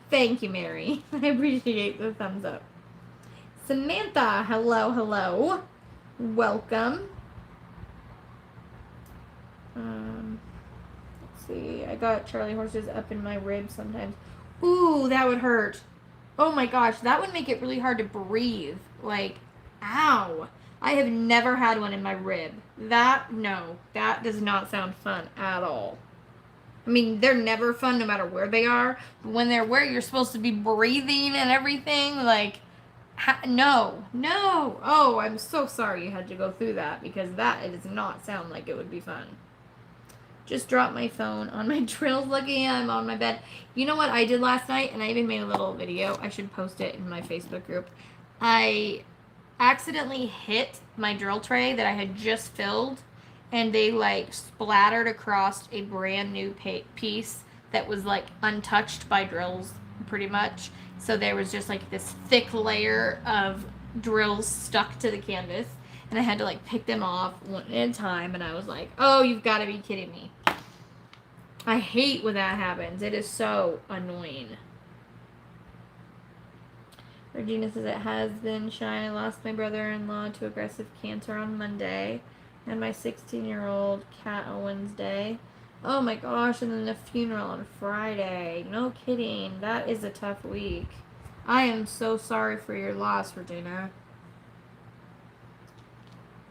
Thank you, Mary. I appreciate the thumbs up. Samantha, hello, hello. Welcome. Let's see. I got Charlie horses up in my ribs sometimes. Ooh, that would hurt. Oh my gosh, that would make it really hard to breathe. Like, ow. I have never had one in my rib. That does not sound fun at all. I mean, they're never fun no matter where they are. But when they're where you're supposed to be breathing and everything, like, no. Oh, I'm so sorry you had to go through that because that does not sound like it would be fun. Just dropped my phone on my drills. Lucky I'm on my bed. You know what I did last night? And I even made a little video. I should post it in my Facebook group. I accidentally hit my drill tray that I had just filled, and they like splattered across a brand new piece that was like untouched by drills pretty much. So there was just like this thick layer of drills stuck to the canvas, and I had to like pick them off one at a time, and I was like, oh, you've got to be kidding me. I hate when that happens. It is so annoying. Regina says it has been shy. I lost my brother-in-law to aggressive cancer on Monday, and my 16-year-old cat on Wednesday. Oh my gosh, and then the funeral on Friday. No kidding. That is a tough week. I am so sorry for your loss, Regina.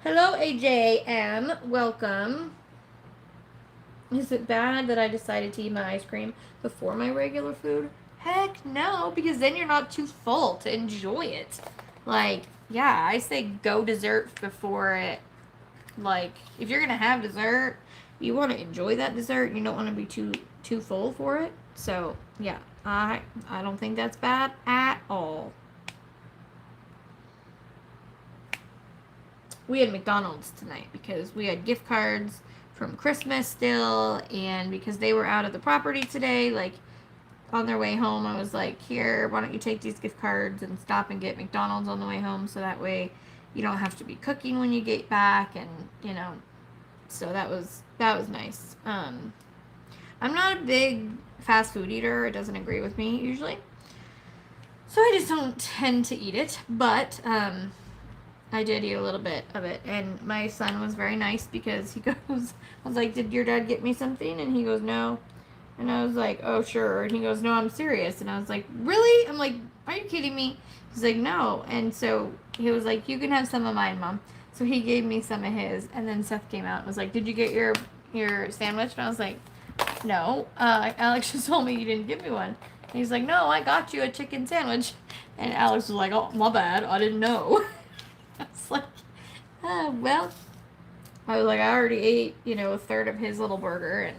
Hello, AJM. Welcome. Is it bad that I decided to eat my ice cream before my regular food? Heck no, because then you're not too full to enjoy it. Like, yeah, I say go dessert before it. Like, if you're gonna have dessert, you want to enjoy that dessert. You don't want to be too full for it. So, yeah, I don't think that's bad at all. We had McDonald's tonight because we had gift cards from Christmas still, and because they were out of the property today, like, on their way home, I was like, here, why don't you take these gift cards and stop and get McDonald's on the way home, so that way you don't have to be cooking when you get back, and, you know, so that was nice. I'm not a big fast food eater. It doesn't agree with me usually, so I just don't tend to eat it, but, I did eat a little bit of it, and my son was very nice because he goes, I was like, did your dad get me something? And he goes, no. And I was like, oh, sure. And he goes, no, I'm serious. And I was like, really? I'm like, are you kidding me? He's like, no. And so he was like, you can have some of mine, Mom. So he gave me some of his, and then Seth came out and was like, did you get your sandwich? And I was like, no. Alex just told me you didn't give me one. And he's like, no, I got you a chicken sandwich. And Alex was like, oh, my bad. I didn't know. I was like, well, I was like, I already ate, a third of his little burger, and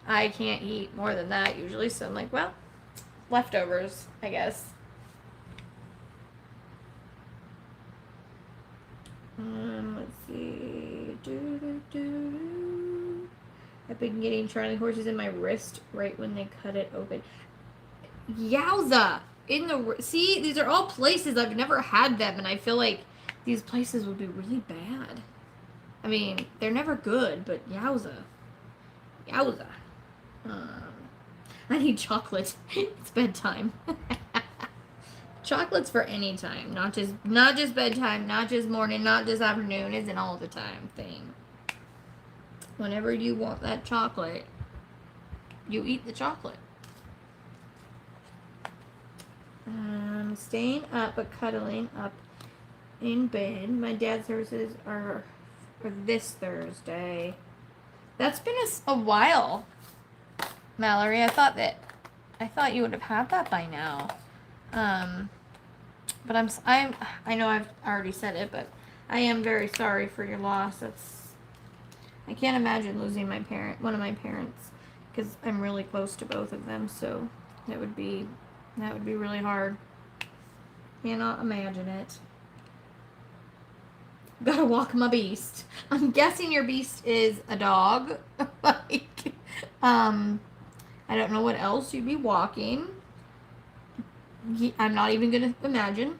I can't eat more than that usually, so I'm like, well, leftovers, I guess. Let's see. I been getting Charlie horses in my wrist right when they cut it open. Yowza! See, these are all places I've never had them, and I feel like these places would be really bad. I mean, they're never good, but yowza. Yowza. I need chocolate. It's bedtime. Chocolate's for any time, not just bedtime, not just morning, not just afternoon. It's an all the time thing. Whenever you want that chocolate, you eat the chocolate. Staying up but cuddling up in bed. My dad's services are for this Thursday. That's been a while, Mallory. I thought you would have had that by now. But I know I've already said it, but I am very sorry for your loss. I can't imagine losing one of my parents, because I'm really close to both of them. So that would be really hard. Cannot imagine it. Gotta walk my beast. I'm guessing your beast is a dog. Like, I don't know what else you'd be walking. I'm not even gonna imagine.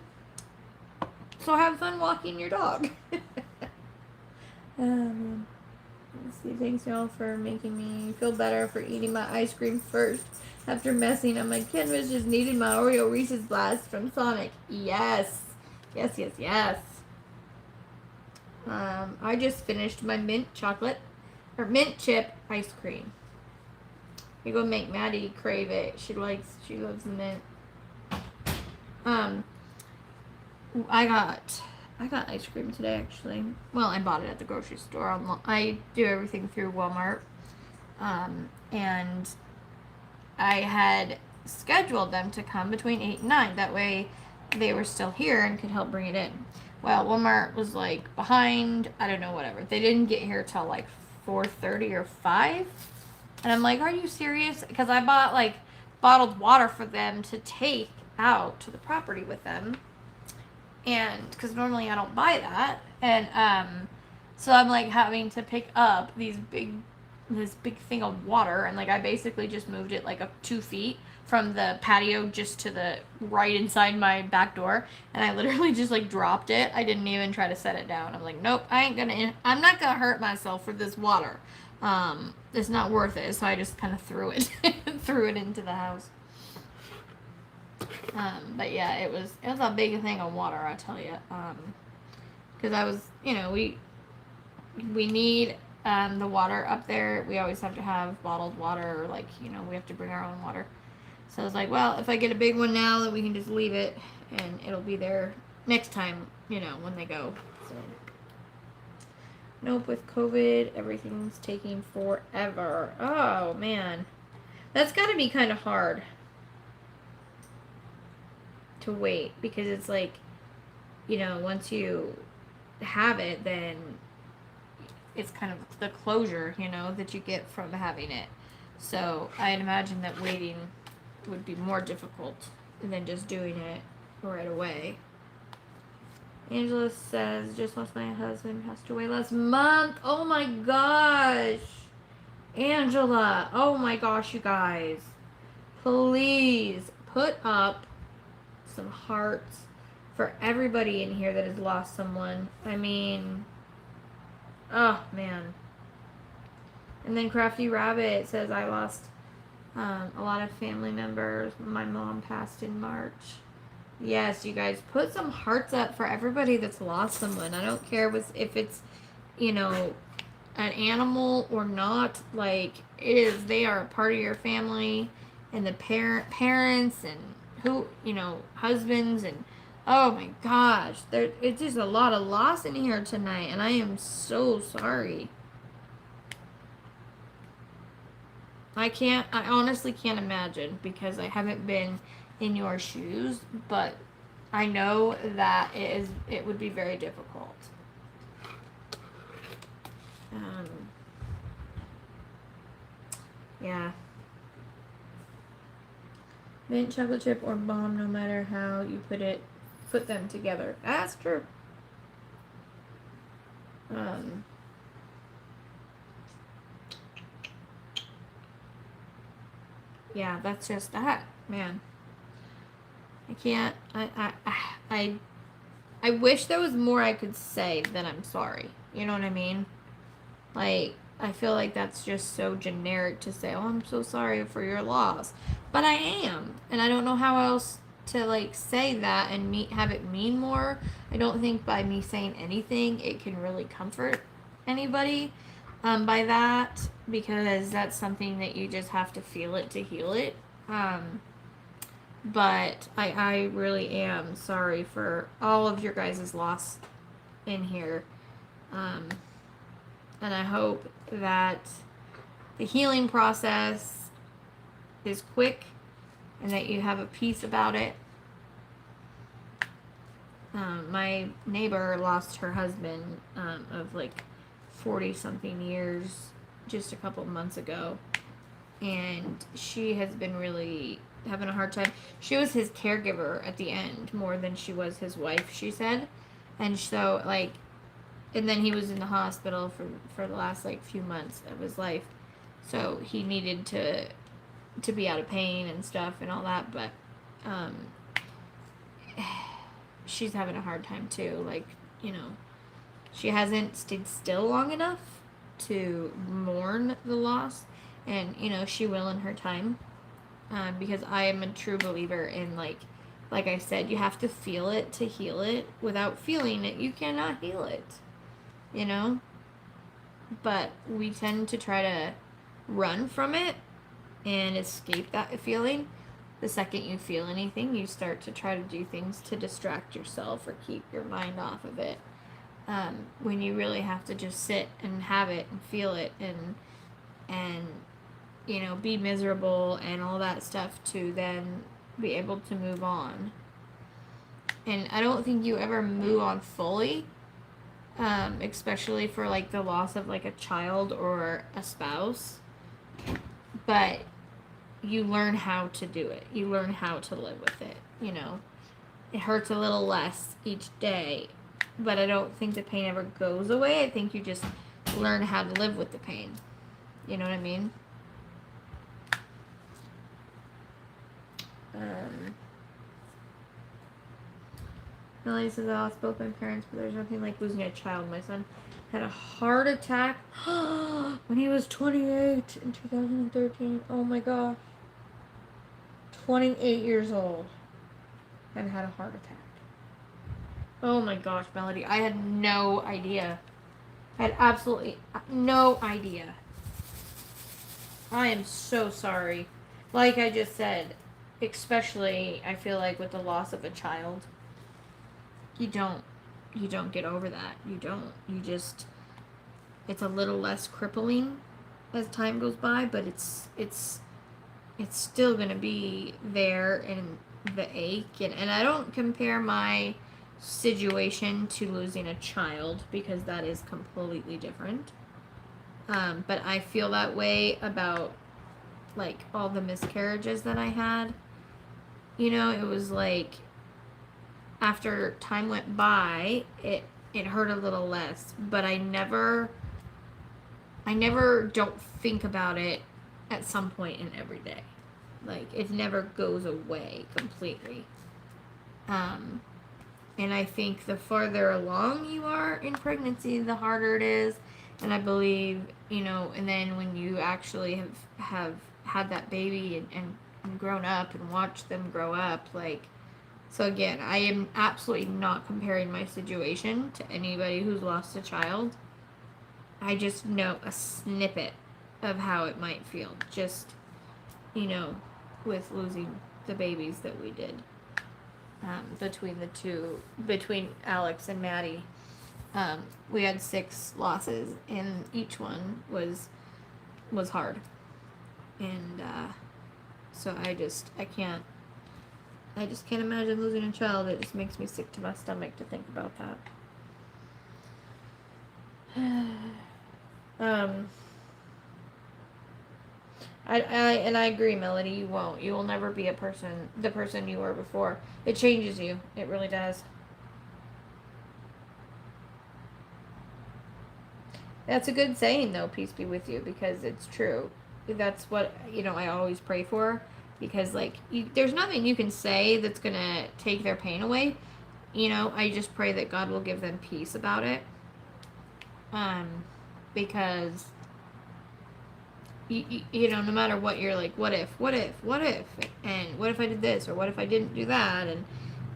So have fun walking your dog. Let's see. Thanks y'all for making me feel better for eating my ice cream first after messing on my canvas. Just needed my Oreo Reese's Blast from Sonic. Yes. Yes, yes, yes. I just finished my mint mint chip ice cream. You're gonna make Maddie crave it. She loves mint. I got ice cream today, actually. Well, I bought it at the grocery store. I do everything through Walmart. And I had scheduled them to come between 8 and 9. That way they were still here and could help bring it in. Well, Walmart was like behind, I don't know, whatever. They didn't get here till like 4:30 or 5. And I'm like, are you serious? Because I bought like bottled water for them to take out to the property with them. And because normally I don't buy that. And so I'm like having to pick up this big thing of water, and like I basically just moved it like 2 feet from the patio just to the right inside my back door, and I literally just like dropped it. I didn't even try to set it down. I'm like, nope, I'm not gonna hurt myself for this water. It's not worth it. So I just kind of threw it into the house. But yeah, it was a big thing of water, I tell you. Because I was, we need the water up there. We always have to have bottled water, or like, we have to bring our own water. So I was like, well, if I get a big one now, then we can just leave it, and it'll be there next time, when they go. So, nope, with COVID, everything's taking forever. Oh, man. That's got to be kind of hard to wait, because it's like, once you have it, then it's kind of the closure, that you get from having it. So I'd imagine that waiting would be more difficult than just doing it right away. Angela says, just lost my husband, passed away last month. Oh my gosh. Angela, oh my gosh, you guys. Please put up some hearts for everybody in here that has lost someone. I mean, oh man. And then Crafty Rabbit says, I lost a lot of family members. My mom passed in March. Yes, you guys, put some hearts up for everybody that's lost someone. I don't care if it's, an animal or not. Like, they are a part of your family, and the parents and who, husbands, and oh my gosh, it's just a lot of loss in here tonight, and I am so sorry. I honestly can't imagine, because I haven't been in your shoes, but I know that it would be very difficult. Yeah. Mint, chocolate chip, or bomb, no matter how you put them together. That's true. yeah, that's just that, man. I can't. I wish there was more I could say than I'm sorry. You know what I mean? Like, I feel like that's just so generic to say, oh, I'm so sorry for your loss. But I am. And I don't know how else to, like, say that and have it mean more. I don't think by me saying anything, it can really comfort anybody by that. Because that's something that you just have to feel it to heal it. But I really am sorry for all of your guys' loss in here. Um, and I hope that the healing process is quick and that you have a peace about it. My neighbor lost her husband of like 40 something years just a couple months ago, and she has been really having a hard time. She was his caregiver at the end more than she was his wife, she said. And so, like, and then he was in the hospital for the last like few months of his life, so he needed to be out of pain and stuff and all that. But um, she's having a hard time too. Like, you know, she hasn't stayed still long enough to mourn the loss, and you know she will in her time. Because I am a true believer in like I said, you have to feel it to heal it. Without feeling it, you cannot heal it. You know? But we tend to try to run from it and escape that feeling. The second you feel anything, you start to try to do things to distract yourself or keep your mind off of it. When you really have to just sit and have it and feel it and you know, be miserable and all that stuff to then be able to move on. And I don't think you ever move on fully, especially for like the loss of like a child or a spouse. But you learn how to do it. You learn how to live with it, you know. It hurts a little less each day, but I don't think the pain ever goes away. I think you just learn how to live with the pain. You know what I mean? Melanie says I lost both my parents, but there's nothing like losing a child. My son had a heart attack when he was 28 in 2013. Oh my gosh. 28 years old and had a heart attack. Oh my gosh, Melody. I had no idea. I had absolutely no idea. I am so sorry. Like I just said, especially I feel like with the loss of a child, you don't get over that. You don't. You just it's a little less crippling as time goes by, but it's still gonna be there and the ache and I don't compare my situation to losing a child because that is completely different. But I feel that way about like all the miscarriages that I had. You know, it was like after time went by, it hurt a little less, but I never don't think about it at some point in every day. Like it never goes away completely. And I think the farther along you are in pregnancy, the harder it is. And I believe, you know, and then when you actually have had that baby and grown up and watched them grow up, like, so again, I am absolutely not comparing my situation to anybody who's lost a child. I just know a snippet of how it might feel, just, you know, with losing the babies that we did. Between Alex and Maddie, we had 6 losses, and each one was hard. And so I just can't imagine losing a child. It just makes me sick to my stomach to think about that. I agree, Melody. You won't. You will never be the person you were before. It changes you. It really does. That's a good saying, though. Peace be with you, because it's true. that's what, you know, I always pray for, because like there's nothing you can say that's gonna take their pain away. You know, I just pray that God will give them peace about it. Because you know, no matter what, you're like, what if, and what if I did this, or what if I didn't do that, and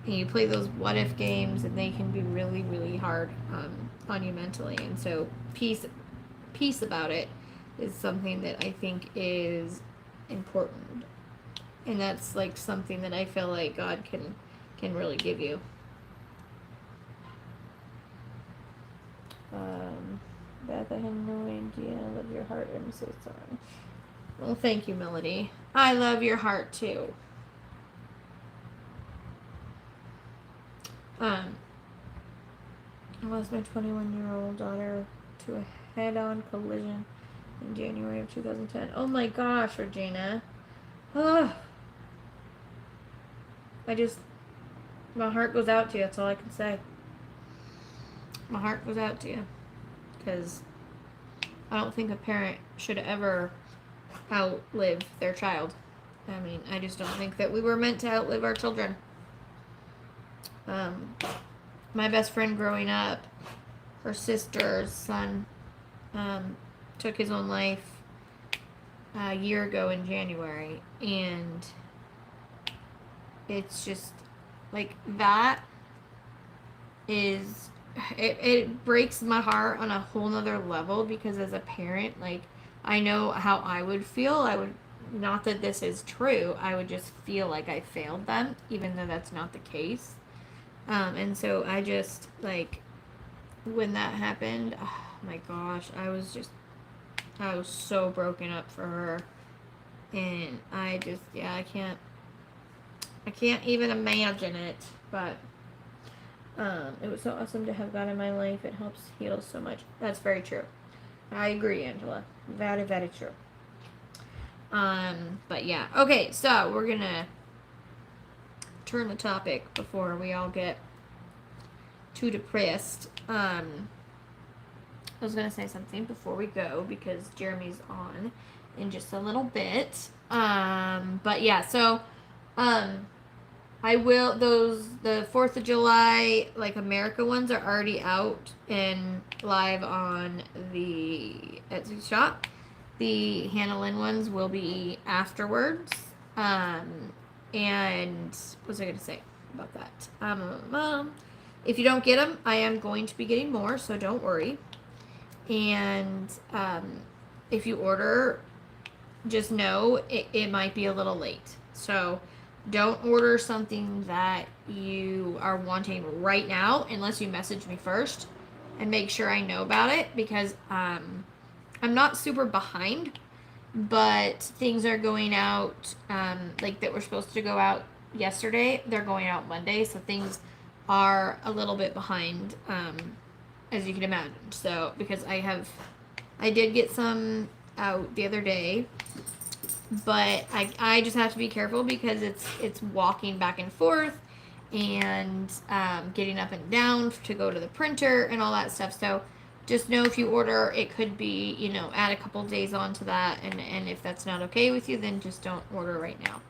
you play those what if games, and they can be really, really hard on you mentally. And so peace about it is something that I think is important, and that's like something that I feel like God can really give you. Beth, I had no idea. I love your heart. I'm so sorry. Well, thank you, Melody. I love your heart too. I lost my 21-year-old daughter to a head-on collision in January of 2010. Oh my gosh, Regina. Oh. My heart goes out to you. That's all I can say. My heart goes out to you. Because I don't think a parent should ever outlive their child. I mean, I just don't think that we were meant to outlive our children. My best friend growing up, her sister's son took his own life a year ago in January, and it's just like that is it breaks my heart on a whole nother level, because as a parent, like, I know how I would feel. I would, not that this is true, I would just feel like I failed them, even though that's not the case. And so I just, like, when that happened, oh my gosh, I was so broken up for her. And I just, yeah, I can't even imagine it. But it was so awesome to have God in my life. It helps heal so much. That's very true. I agree, Angela. Very, very true. But yeah. Okay, so we're gonna turn the topic before we all get too depressed. I was gonna say something before we go, because Jeremy's on in just a little bit. But yeah, so I will, the 4th of July, like, America ones are already out and live on the Etsy shop. The Hannah Lynn ones will be afterwards. And what was I going to say about that? If you don't get them, I am going to be getting more, so don't worry. And if you order, just know it might be a little late. So don't order something that you are wanting right now unless you message me first and make sure I know about it, because I'm not super behind, but things are going out, like, that were supposed to go out yesterday. They're going out Monday, so things are a little bit behind, as you can imagine. So, because I did get some out the other day, but I just have to be careful, because it's walking back and forth, and getting up and down to go to the printer and all that stuff. So just know, if you order, it could be, you know, add a couple days onto that, and if that's not okay with you, then just don't order right now.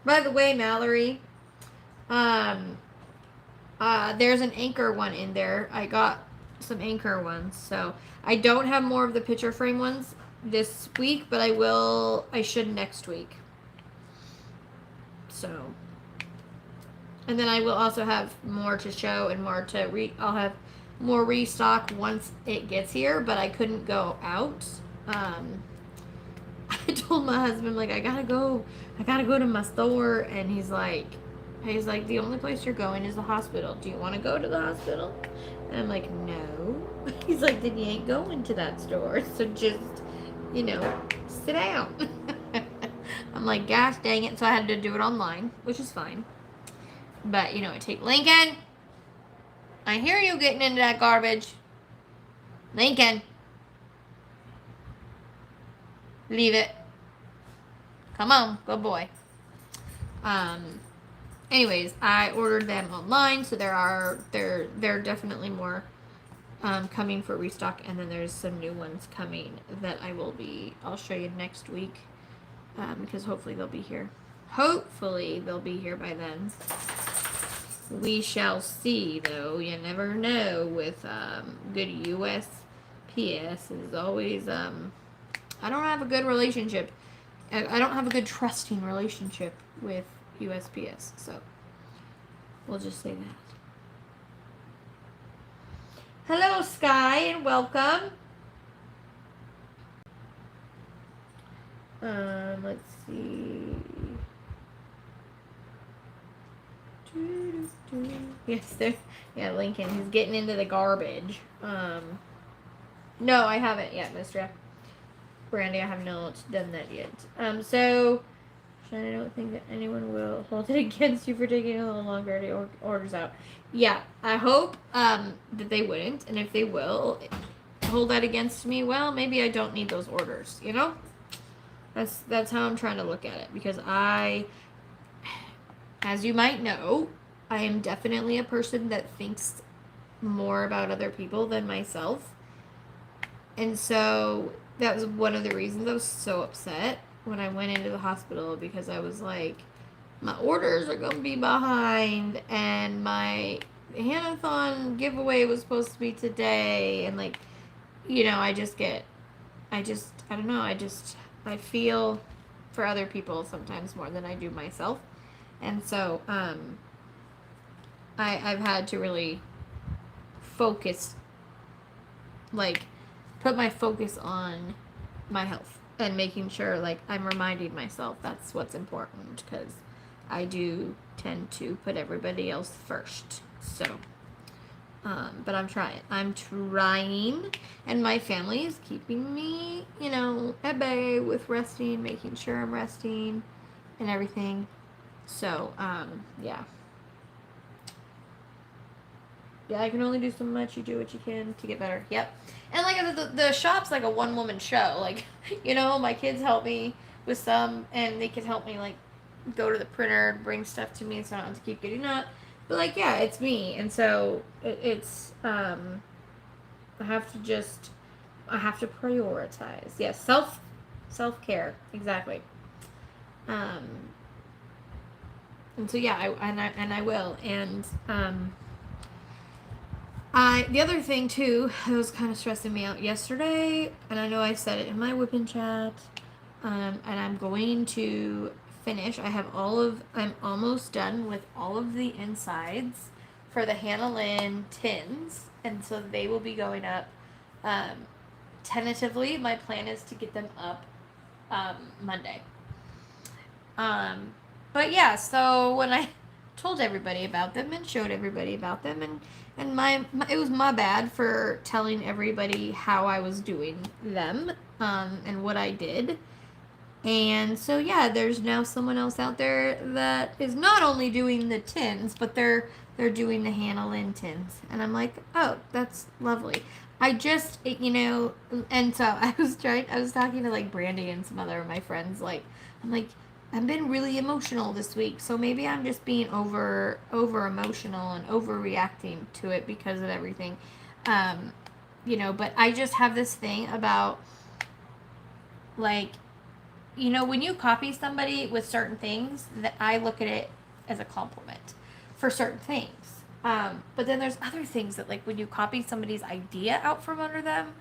By the way, Mallory, there's an Anchor one in there. I got some Anchor ones, so I don't have more of the picture frame ones this week, but I should next week. So, and then I will also have more to show and more to I'll have more restock once it gets here, but I couldn't go out. I told my husband, like, I gotta go to my store, and he's like, the only place you're going is the hospital. Do you want to go to the hospital? And I'm like, no. He's like, then you ain't going to that store, so just, you know, sit down. I'm like, gosh dang it. So I had to do it online, which is fine. But, you know, Lincoln, I hear you getting into that garbage. Lincoln, leave it. Come on, good boy. Anyways, I ordered them online, so they're definitely more coming for restock, and then there's some new ones coming that I'll show you next week, because hopefully they'll be here. Hopefully they'll be here by then. We shall see, though. You never know with good USPS is always, I don't have a good relationship. I don't have a good trusting relationship with USPS, so we'll just say that. Hello, Sky, and welcome. Let's see. Yes, there. Yeah, Lincoln. He's getting into the garbage. No, I haven't yet, Mr. Brandy. I have not done that yet. So, I don't think that anyone will hold it against you for taking a little longer to get orders out. Yeah, I hope that they wouldn't, and if they will hold that against me, well, maybe I don't need those orders. You know, that's how I'm trying to look at it, because as you might know, I am definitely a person that thinks more about other people than myself. And so that was one of the reasons I was so upset when I went into the hospital, because I was like, my orders are going to be behind, and my Hanathon giveaway was supposed to be today. And like, you know, I don't know, I feel for other people sometimes more than I do myself. And so, I've had to really focus, like, put my focus on my health and making sure, like, I'm reminding myself that's what's important, because I do tend to put everybody else first. So, but I'm trying, and my family is keeping me, you know, at bay with resting, making sure I'm resting and everything. So, yeah. Yeah, I can only do so much. You do what you can to get better. Yep. And like the shop's like a one-woman show. Like, you know, my kids help me with some, and they can help me like go to the printer, bring stuff to me, so I don't have to keep getting up. But like, yeah, it's me, and so it's I have to prioritize. Yes, self-care, exactly. And so yeah, I will. And the other thing too that was kind of stressing me out yesterday, and I know I said it in my whipping chat, and I'm going to finish. I'm almost done with all of the insides for the Hannah Lynn tins, and so they will be going up. Tentatively, my plan is to get them up Monday. But yeah, so when I told everybody about them and showed everybody about them, and it was my bad for telling everybody how I was doing them, and what I did. And so yeah, there's now someone else out there that is not only doing the tins, but they're doing the Hannah Lynn tins. And I'm like, oh, that's lovely. You know, and so I was talking to like Brandy and some other of my friends, like, I'm like, I've been really emotional this week, so maybe I'm just being over emotional and overreacting to it because of everything. You know, but I just have this thing about, like, you know, when you copy somebody with certain things, that I look at it as a compliment for certain things. But then there's other things that, like, when you copy somebody's idea out from under them,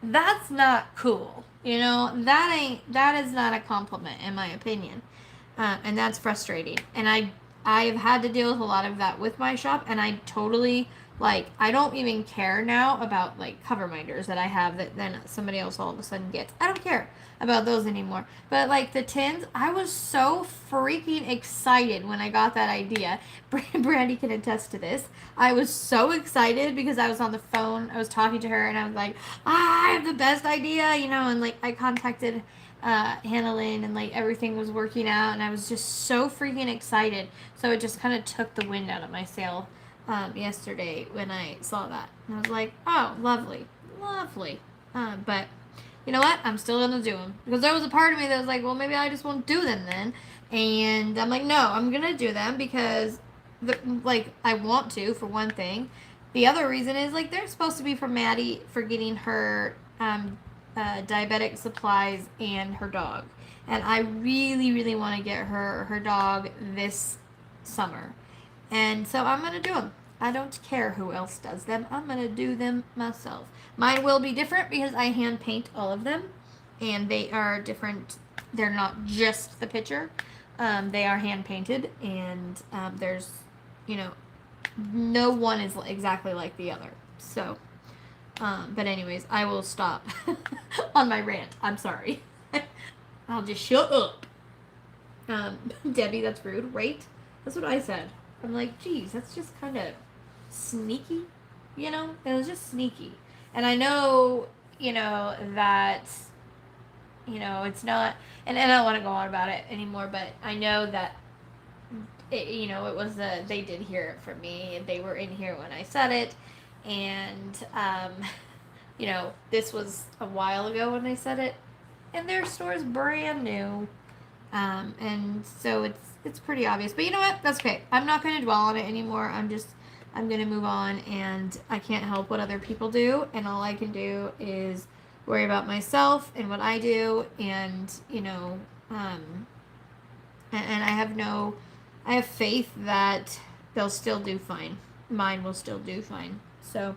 that's not cool. You know, that is not a compliment in my opinion. And that's frustrating. And I've had to deal with a lot of that with my shop, and I totally, like, I don't even care now about, like, cover minders that I have that then somebody else all of a sudden gets. I don't care about those anymore. But, like, the tins, I was so freaking excited when I got that idea. Brandy can attest to this. I was so excited because I was on the phone, I was talking to her, and I was like, I have the best idea, you know, and, like, I contacted Hannah Lynn, and like everything was working out, and I was just so freaking excited. So it just kind of took the wind out of my sail yesterday when I saw that, and I was like, oh, lovely. But you know what? I'm still gonna do them, because there was a part of me that was like, well, maybe I just won't do them then. And I'm like, no, I'm gonna do them because like I want to, for one thing, The other reason is like they're supposed to be for Maddie for getting her diabetic supplies and her dog. And I really, really want to get her dog this summer. And so I'm going to do them. I don't care who else does them. I'm going to do them myself. Mine will be different because I hand paint all of them. And they are different. They're not just the picture. They are hand painted. And there's, you know, no one is exactly like the other. So, but anyways, I will stop on my rant. I'm sorry. I'll just shut up. Debbie, that's rude, right? That's what I said. I'm like, geez, that's just kind of sneaky, you know? It was just sneaky. And I know, you know, that, you know, it's not, and I don't want to go on about it anymore, but I know that, it, you know, it was they did hear it from me. They were in here when I said it. And, you know, this was a while ago when they said it. And their store is brand new. And so it's pretty obvious. But you know what? That's okay. I'm not going to dwell on it anymore. I'm going to move on, and I can't help what other people do, and all I can do is worry about myself and what I do, and, you know, and I have faith that they'll still do fine. Mine will still do fine. So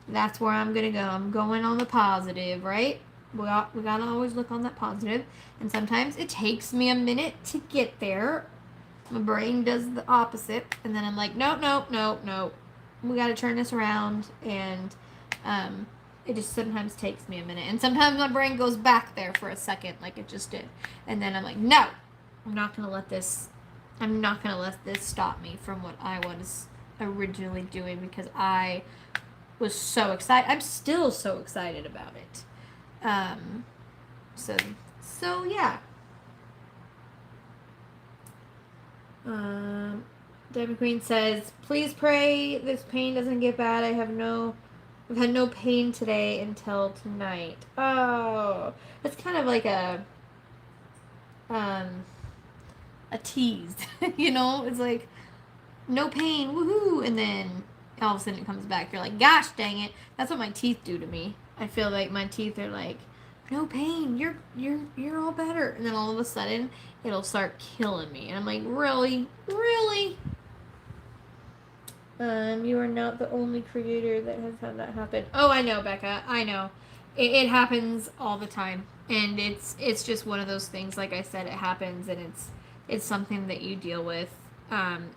that's where I'm going to go. I'm going on the positive, right? We gotta always look on that positive, and sometimes it takes me a minute to get there. My brain does the opposite, and then I'm like, no, we gotta turn this around, and it just sometimes takes me a minute, and sometimes my brain goes back there for a second, like it just did, and then I'm like, no, I'm not gonna let this stop me from what I was originally doing, because I was so excited. I'm still so excited about it. So yeah. Debbie Queen says, please pray this pain doesn't get bad. I've had no pain today until tonight. Oh, it's kind of like a tease, you know? It's like, no pain, woohoo, and then all of a sudden it comes back. You're like, gosh dang it. That's what my teeth do to me. I feel like my teeth are like, no pain, you're all better, and then all of a sudden it'll start killing me, and I'm like, really? You are not the only creator that has had that happen. Oh, I know, Becca. I know. It happens all the time, and it's just one of those things. Like I said, it happens, and it's something that you deal with. And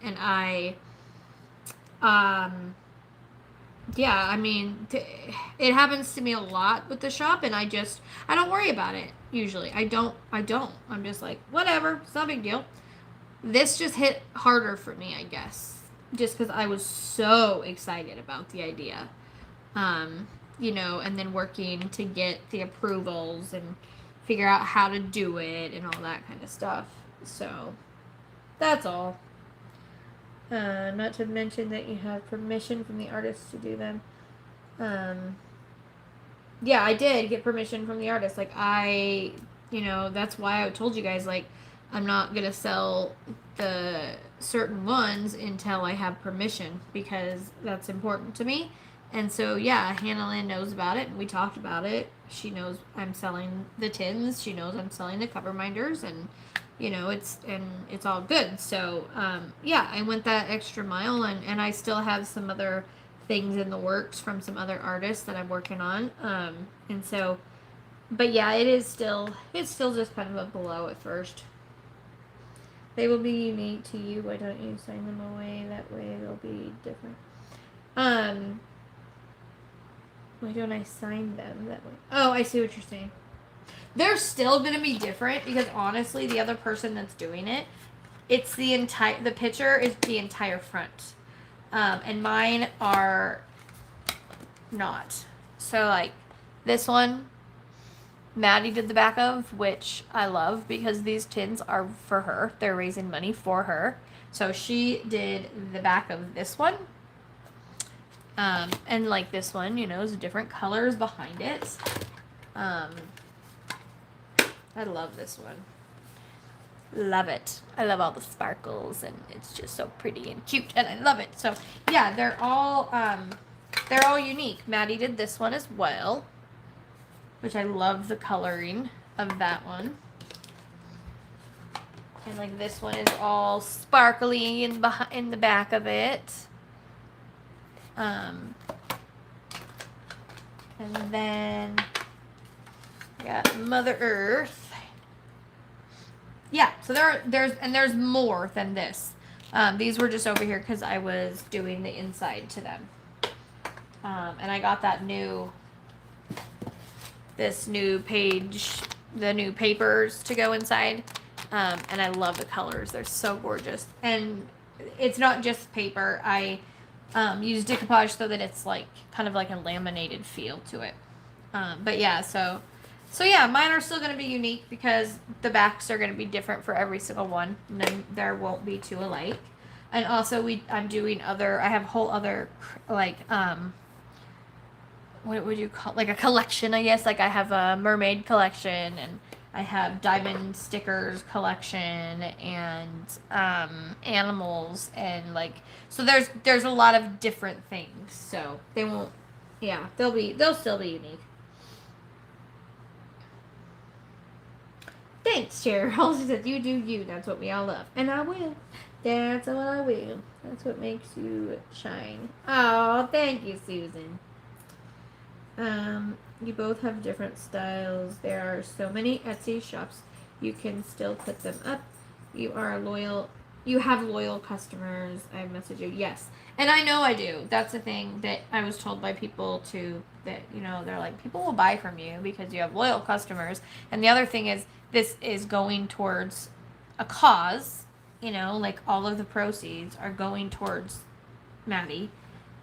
yeah, I mean, it happens to me a lot with the shop, and I don't worry about it usually. I don't. I'm just like, whatever, it's not a big deal. This just hit harder for me, I guess, just because I was so excited about the idea. You know, and then working to get the approvals and figure out how to do it and all that kind of stuff. So, that's all. Not to mention that you have permission from the artist to do them. Yeah, I did get permission from the artist. Like, you know, that's why I told you guys, like, I'm not going to sell the certain ones until I have permission, because that's important to me. And so, yeah, Hannah Lynn knows about it, and we talked about it. She knows I'm selling the tins. She knows I'm selling the cover minders, and, you know, it's all good. So, yeah, I went that extra mile, and I still have some other things in the works from some other artists that I'm working on. And so, but yeah, it's still just kind of a blow at first. They will be unique to you. Why don't you sign them away? That way they'll be different. Why don't I sign them that way? Oh, I see what you're saying. They're still going to be different, because honestly, the other person that's doing it, the picture is the entire front. And mine are not. So, like, this one, Maddie did the back of, which I love, because these tins are for her. They're raising money for her. So she did the back of this one. And like this one, you know, there's different colors behind it. I love this one. Love it. I love all the sparkles, and it's just so pretty and cute, and I love it. So yeah, they're all they're all unique. Maddie did this one as well, which I love the coloring of that one. And like this one is all sparkly in the back of it. And then I got Mother Earth. Yeah, so there's more than this. These were just over here because I was doing the inside to them. And I got this new page, the new papers to go inside. And I love the colors. They're so gorgeous. And it's not just paper. I use decoupage so that it's like kind of like a laminated feel to it. But yeah, so yeah, mine are still going to be unique because the backs are going to be different for every single one. And then there won't be two alike. And also I'm doing I have whole other like what would you call, like a collection, I guess. Like I have a mermaid collection, and I have diamond stickers collection, and animals, and like, so there's a lot of different things. So they won't, yeah, they'll still be unique. Thanks, Cheryl. She said, "You do you. That's what we all love, and I will. That's what I will. That's what makes you shine." Oh, thank you, Susan. You both have different styles. There are so many Etsy shops. You can still put them up. You have loyal customers. I message you. Yes. And I know I do. That's the thing that I was told by people too, that, they're like, people will buy from you because you have loyal customers. And the other thing is, this is going towards a cause, like all of the proceeds are going towards Maddie,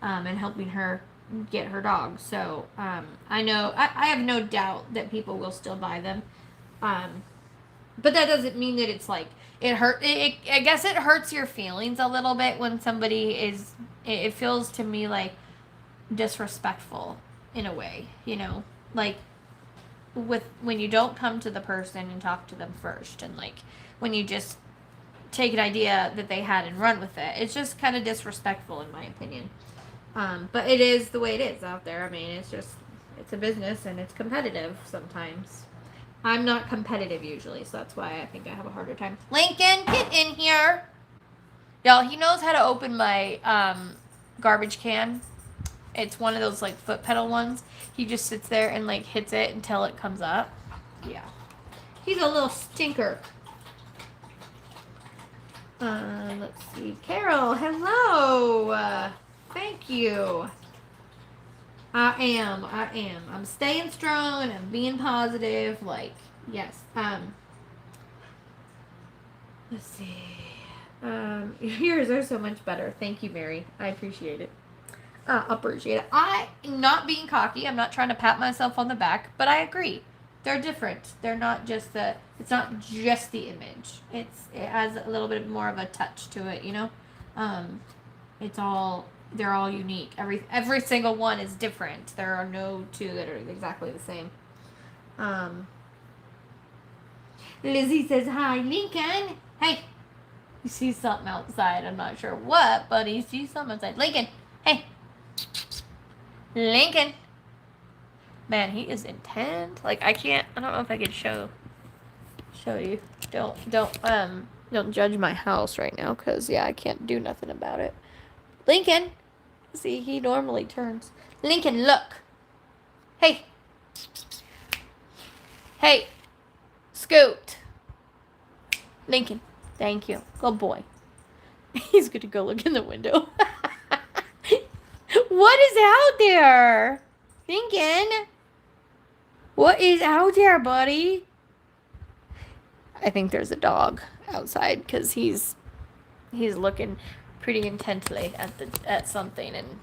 and helping her get her dog. So I know I have no doubt that people will still buy them, but that doesn't mean that it's like I guess it hurts your feelings a little bit when somebody is, it feels to me like disrespectful in a way, like when you don't come to the person and talk to them first, and like when you just take an idea that they had and run with it. It's just kind of disrespectful in my opinion. But it is the way it is out there. I mean, it's a business, and it's competitive sometimes. I'm not competitive usually, so that's why I think I have a harder time. Lincoln, get in here. Y'all, he knows how to open my garbage can. It's one of those like foot pedal ones. He just sits there and like hits it until it comes up. Yeah. He's a little stinker. Let's see. Carol, hello. Thank you. I am. I'm staying strong, and I'm being positive. Like, yes. Let's see. Yours are so much better. Thank you, Mary. I appreciate it. Appreciate it. I am not being cocky. I'm not trying to pat myself on the back, but I agree. They're different. They're not just it's not just the image. It has a little bit more of a touch to it, they're all unique. Every single one is different. There are no two that are exactly the same. Lizzie says, "Hi, Lincoln." Hey, he sees something outside. I'm not sure what, but he sees something outside. Lincoln, hey. Lincoln. Man, he is intent. Like, I don't know if I could show you. Don't judge my house right now, because, yeah, I can't do nothing about it. Lincoln. See, he normally turns. Lincoln, look. Hey. Hey. Scoot. Lincoln. Thank you. Good boy. He's going to go look in the window. What is out there? Lincoln. What is out there, buddy? I think there's a dog outside, because he's looking pretty intently at something, and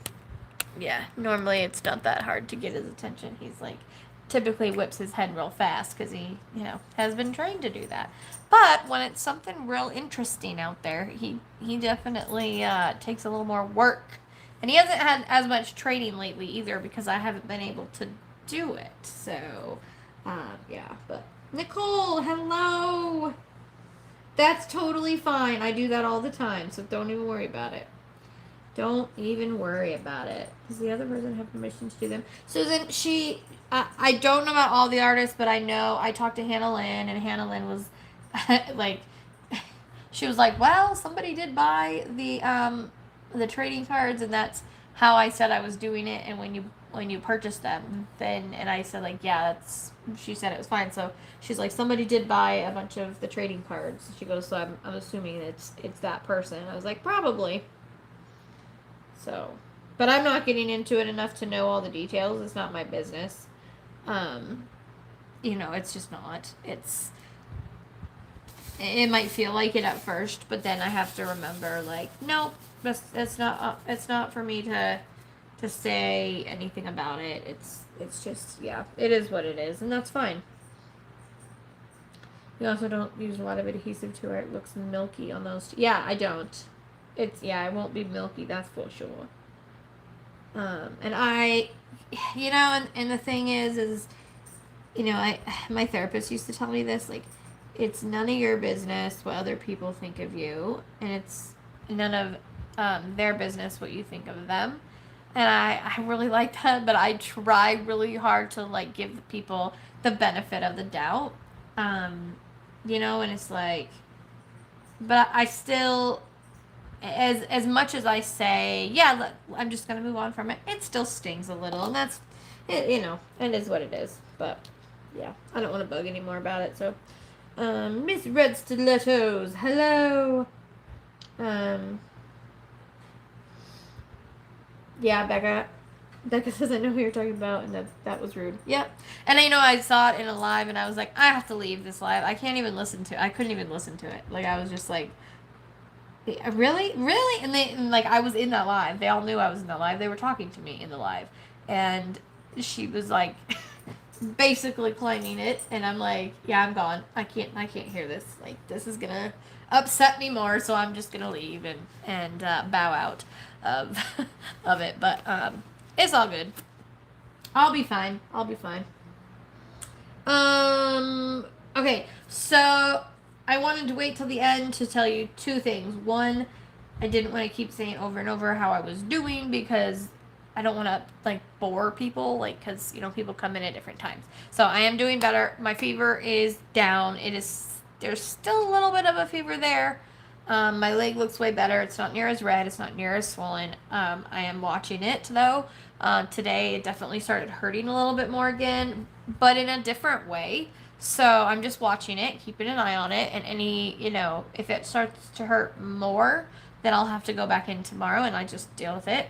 yeah, normally it's not that hard to get his attention. He's like typically whips his head real fast because he has been trained to do that. But when it's something real interesting out there, he definitely takes a little more work, and he hasn't had as much training lately either, because I haven't been able to do it. So yeah, but Nicole, hello. That's totally fine. I do that all the time, so don't even worry about it. Don't even worry about it. Does the other person have permission to do them? Susan, I don't know about all the artists, but I know I talked to Hannah Lynn, and Hannah Lynn was like, she was like, well, somebody did buy the trading cards, and that's how I said I was doing it. And when you purchase them, then and I said like, yeah, that's. She said it was fine. So she's like, somebody did buy a bunch of the trading cards. She goes, so I'm assuming it's that person. I was like, probably. So, but I'm not getting into it enough to know all the details. It's not my business. Um, it's just not. It might feel like it at first, but then I have to remember, like, nope, it's not. It's not for me to say anything about it. It's just, yeah, it is what it is, and that's fine. You also don't use a lot of adhesive to where it looks milky on those. Yeah, I don't. It won't be milky. That's for sure. And and the thing is, my therapist used to tell me this, like, it's none of your business what other people think of you, and it's none of their business what you think of them. And I really like that, but I try really hard to, like, give the people the benefit of the doubt. And it's like, but I still, as much as I say, yeah, I'm just gonna move on from it, it still stings a little, and that's it. It is what it is. But yeah, I don't want to bug anymore about it. So, Miss Red Stilettos, hello. Yeah, Becca. Becca says, I know who you're talking about, and that was rude. Yep. And I saw it in a live, and I was like, I have to leave this live. I couldn't even listen to it. Like, I was just like, really? Really? And like, I was in that live. They all knew I was in that live. They were talking to me in the live. And she was like, basically claiming it. And I'm like, yeah, I'm gone. I can't hear this. Like, this is gonna upset me more, so I'm just gonna leave and bow out of of it. But it's all good. I'll be fine. Okay, so I wanted to wait till the end to tell you two things. One, I didn't want to keep saying over and over how I was doing because I don't want to, like, bore people, like, because people come in at different times. So I am doing better. My fever is down. There's still a little bit of a fever there. My leg looks way better. It's not near as red. It's not near as swollen. I am watching it though. Today it definitely started hurting a little bit more again, but in a different way. So I'm just watching it, keeping an eye on it, and if it starts to hurt more, then I'll have to go back in tomorrow and I just deal with it.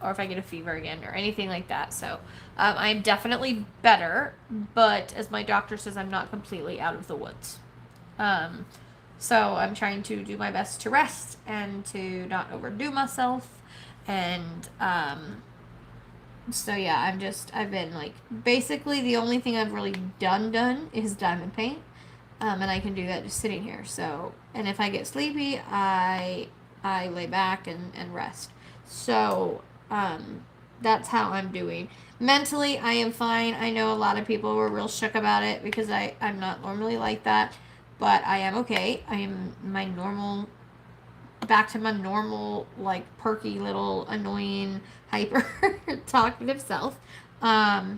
Or if I get a fever again or anything like that. So I'm definitely better, but as my doctor says, I'm not completely out of the woods. So I'm trying to do my best to rest and to not overdo myself. And so yeah, I've been, like, basically the only thing I've really done is diamond paint. And I can do that just sitting here. So, and if I get sleepy, I lay back and rest. So, that's how I'm doing. Mentally, I am fine. I know a lot of people were real shook about it because I'm not normally like that, but I am okay. I am back to my normal, like, perky little annoying hyper talkative self. Yeah,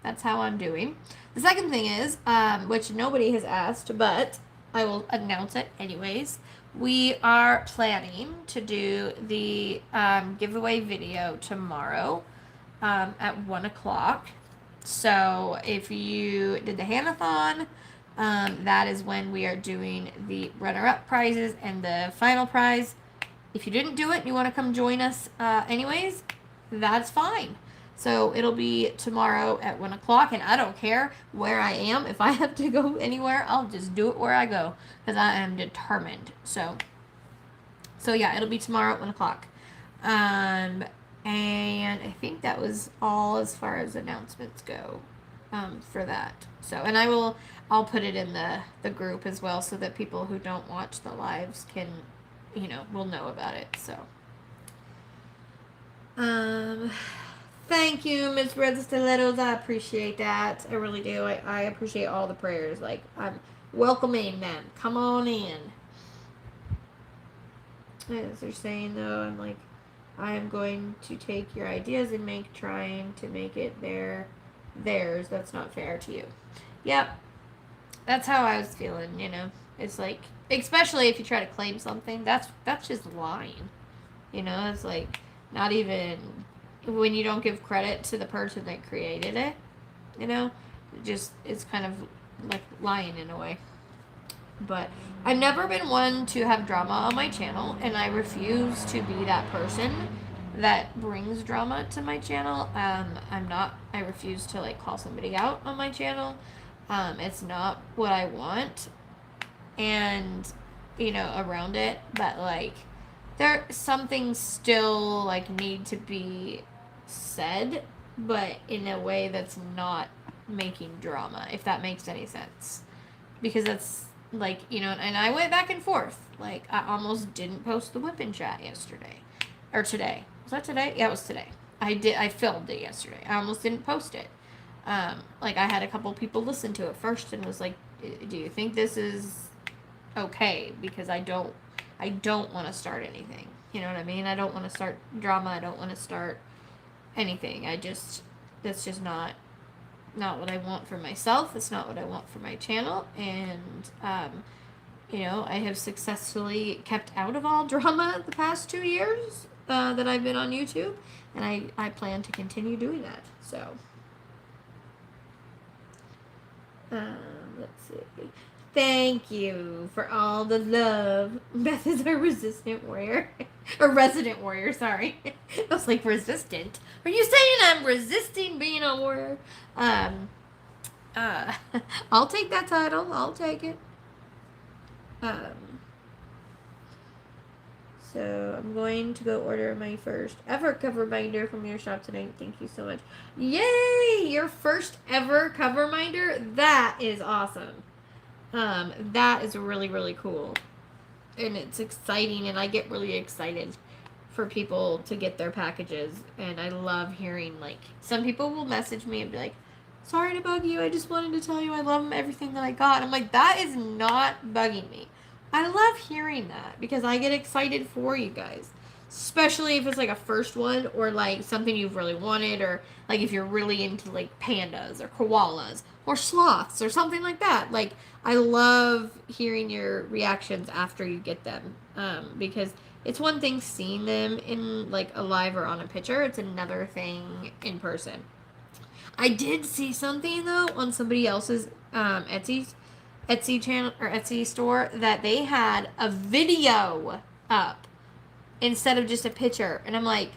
that's how I'm doing. The second thing is, which nobody has asked, but I will announce it anyways. We are planning to do the giveaway video tomorrow at 1 o'clock. So if you did the Hanathon, that is when we are doing the runner-up prizes and the final prize. If you didn't do it and you want to come join us anyways, that's fine. So it'll be tomorrow at 1 o'clock, and I don't care where I am. If I have to go anywhere, I'll just do it where I go because I am determined. So yeah, it'll be tomorrow at 1 o'clock. And I think that was all as far as announcements go for that. So, and I'll put it in the group as well so that people who don't watch the lives can, will know about it. So, thank you, Miss Red Stilettos. I appreciate that. I really do. I appreciate all the prayers. Like, I'm welcoming them. Come on in. As they're saying though, I'm like, I am going to take your ideas and trying to make it theirs. That's not fair to you. Yep, that's how I was feeling. It's like, especially if you try to claim something, that's just lying. It's like not even when you don't give credit to the person that created it. You know, just it's kind of like lying in a way. But I've never been one to have drama on my channel, and I refuse to be that person that brings drama to my channel. I'm not. I refuse to like call somebody out on my channel. It's not what I want, and around it. But like, there some things still like need to be said, but in a way that's not making drama. If that makes any sense, because that's like and I went back and forth. Like I almost didn't post the whip in chat yesterday, or today. Was that today? Yeah, it was today. I filmed it yesterday. I almost didn't post it. Like I had a couple people listen to it first and was like, "Do you think this is okay?" Because I don't want to start anything. You know what I mean? I don't want to start drama. I don't want to start anything. That's just not what I want for myself. It's not what I want for my channel. And, I have successfully kept out of all drama the past 2 years that I've been on YouTube. And I plan to continue doing that. So, let's see. Thank you for all the love. Beth is our resistant warrior. Or resident warrior, sorry. I was like, resistant? Are you saying I'm resisting being a warrior? Uh, I'll take that title. I'll take it. So I'm going to go order my first ever cover binder from your shop tonight. Thank you so much. Yay! Your first ever cover binder? That is awesome. That is really, really cool. And it's exciting, and I get really excited for people to get their packages. And I love hearing, like, some people will message me and be like, "Sorry to bug you. I just wanted to tell you I love everything that I got." And I'm like, that is not bugging me. I love hearing that because I get excited for you guys. Especially if it's like a first one or like something you've really wanted, or like if you're really into like pandas or koalas or sloths or something like that. Like, I love hearing your reactions after you get them, because it's one thing seeing them in like a live or on a picture. It's another thing in person. I did see something though on somebody else's Etsy channel or Etsy store that they had a video up instead of just a picture, and I'm like,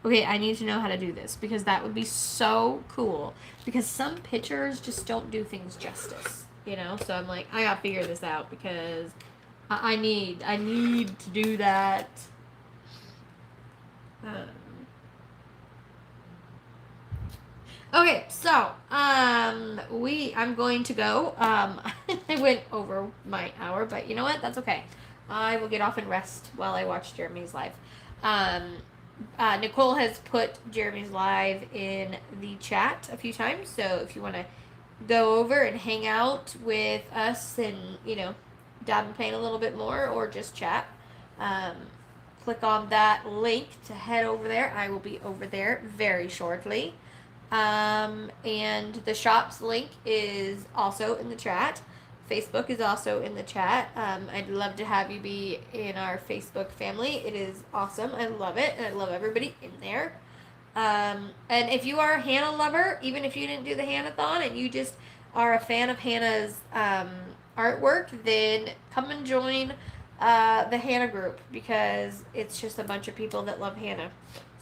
okay, I need to know how to do this because that would be so cool. Because some pictures just don't do things justice, So I'm like, I gotta figure this out because I need to do that. Okay, so I'm going to go. I went over my hour, but you know what? That's okay. I will get off and rest while I watch Jeremy's live. Nicole has put Jeremy's live in the chat a few times, so if you want to go over and hang out with us and dab and paint a little bit more or just chat, click on that link to head over there. I will be over there very shortly. And the shop's link is also in the chat. Facebook is also in the chat. I'd love to have you be in our Facebook family. It is awesome. I love it, and I love everybody in there. And if you are a Hannah lover, even if you didn't do the Hannah-thon and you just are a fan of Hannah's artwork, then come and join the Hannah group because it's just a bunch of people that love Hannah.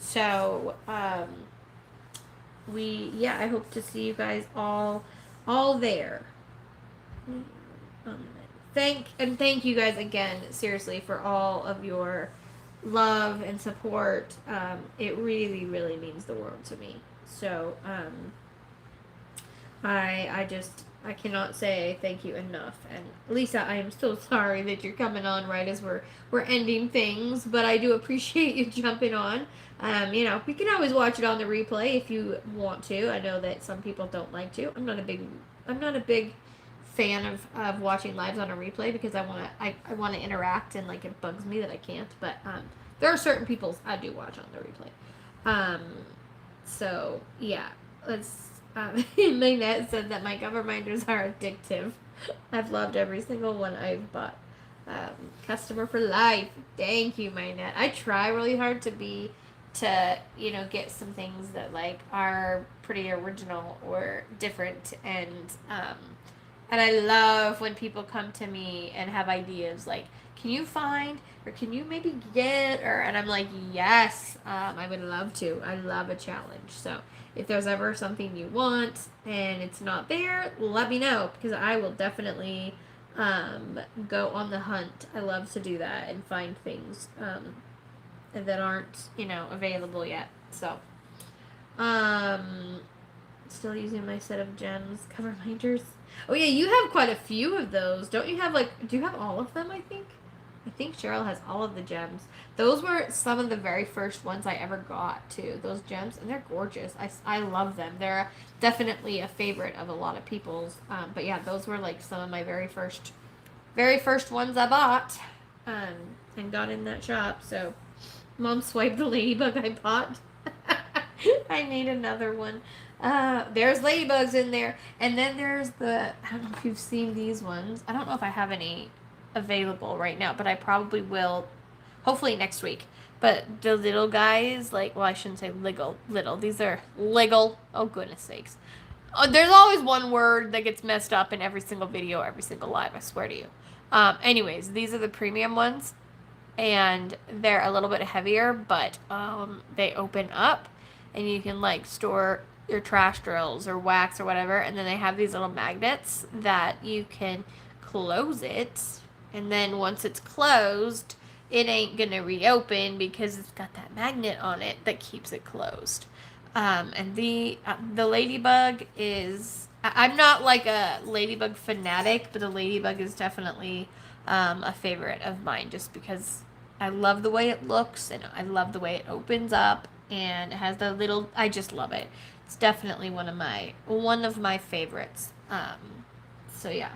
So, I hope to see you guys all there. Thank you guys again, seriously, for all of your love and support. It really, really means the world to me. So, I cannot say thank you enough. And Lisa, I am so sorry that you're coming on right as we're ending things, but I do appreciate you jumping on. We can always watch it on the replay if you want to. I know that some people don't like to. I'm not a big fan of watching lives on a replay because I want to interact, and like it bugs me that I can't. But there are certain people's I do watch on the replay. So yeah, let's. Magnette said that my cover reminders are addictive. I've loved every single one I've bought. Customer for life. Thank you, Magnette. I try really hard to get some things that like are pretty original or different, and I love when people come to me and have ideas like, can you find or can you maybe get and I'm like, yes, I would love to. I love a challenge. So if there's ever something you want and it's not there, let me know because I will definitely go on the hunt. I love to do that and find things that aren't available yet. So still using my set of gems cover reminders. Oh yeah, you have quite a few of those. Don't you have do you have all of them, I think Cheryl has all of the gems. Those were some of the very first ones I ever got too, those gems, and they're gorgeous. I love them. They're definitely a favorite of a lot of people's. But yeah, those were like some of my very first ones I bought and got in that shop. So Mom swiped the ladybug I bought. I need another one. There's ladybugs in there. And then there's I don't know if you've seen these ones. I don't know if I have any available right now, but I probably will, hopefully next week. But the little guys, I shouldn't say little. These are legal. Oh, goodness sakes. There's always one word that gets messed up in every single video, every single live, I swear to you. Anyways, these are the premium ones. And they're a little bit heavier, but they open up. And you can, store your trash drills or wax or whatever. And then they have these little magnets that you can close it. And then once it's closed, it ain't going to reopen because it's got that magnet on it that keeps it closed. And the ladybug is... I'm not like a ladybug fanatic, but the ladybug is definitely a favorite of mine just because I love the way it looks and I love the way it opens up. And it has the little... I just love it. It's definitely one of my favorites. So yeah.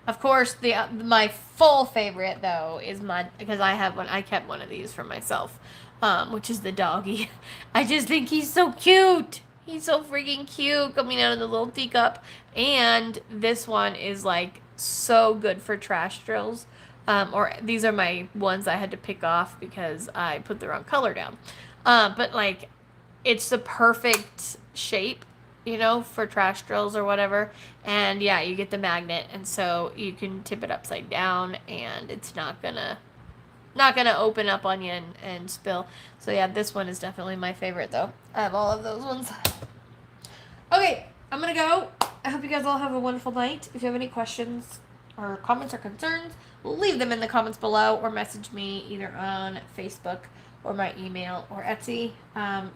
Of course, my full favorite though is because I kept one of these for myself, which is the doggy. I just think he's so cute. He's so freaking cute coming out of the little teacup. And this one is so good for trash drills. Or these are my ones I had to pick off because I put the wrong color down. But it's the perfect shape, for trash drills or whatever. And yeah, you get the magnet, and so you can tip it upside down, and it's not gonna open up on you and spill. So yeah, this one is definitely my favorite though. I have all of those ones. Okay, I'm gonna go. I hope you guys all have a wonderful night. If you have any questions or comments or concerns, leave them in the comments below or message me either on Facebook or my email or Etsy.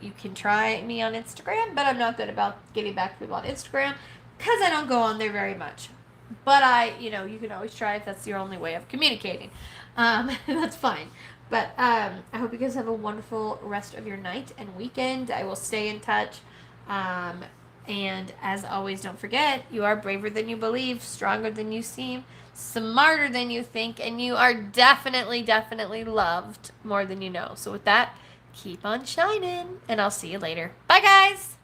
You can try me on Instagram, but I'm not good about getting back to people on Instagram because I don't go on there very much. But you can always try if that's your only way of communicating. That's fine. But I hope you guys have a wonderful rest of your night and weekend. I will stay in touch. And as always, don't forget, you are braver than you believe, stronger than you seem, smarter than you think, and you are definitely, definitely loved more than you know. So with that, keep on shining, and I'll see you later. Bye, guys!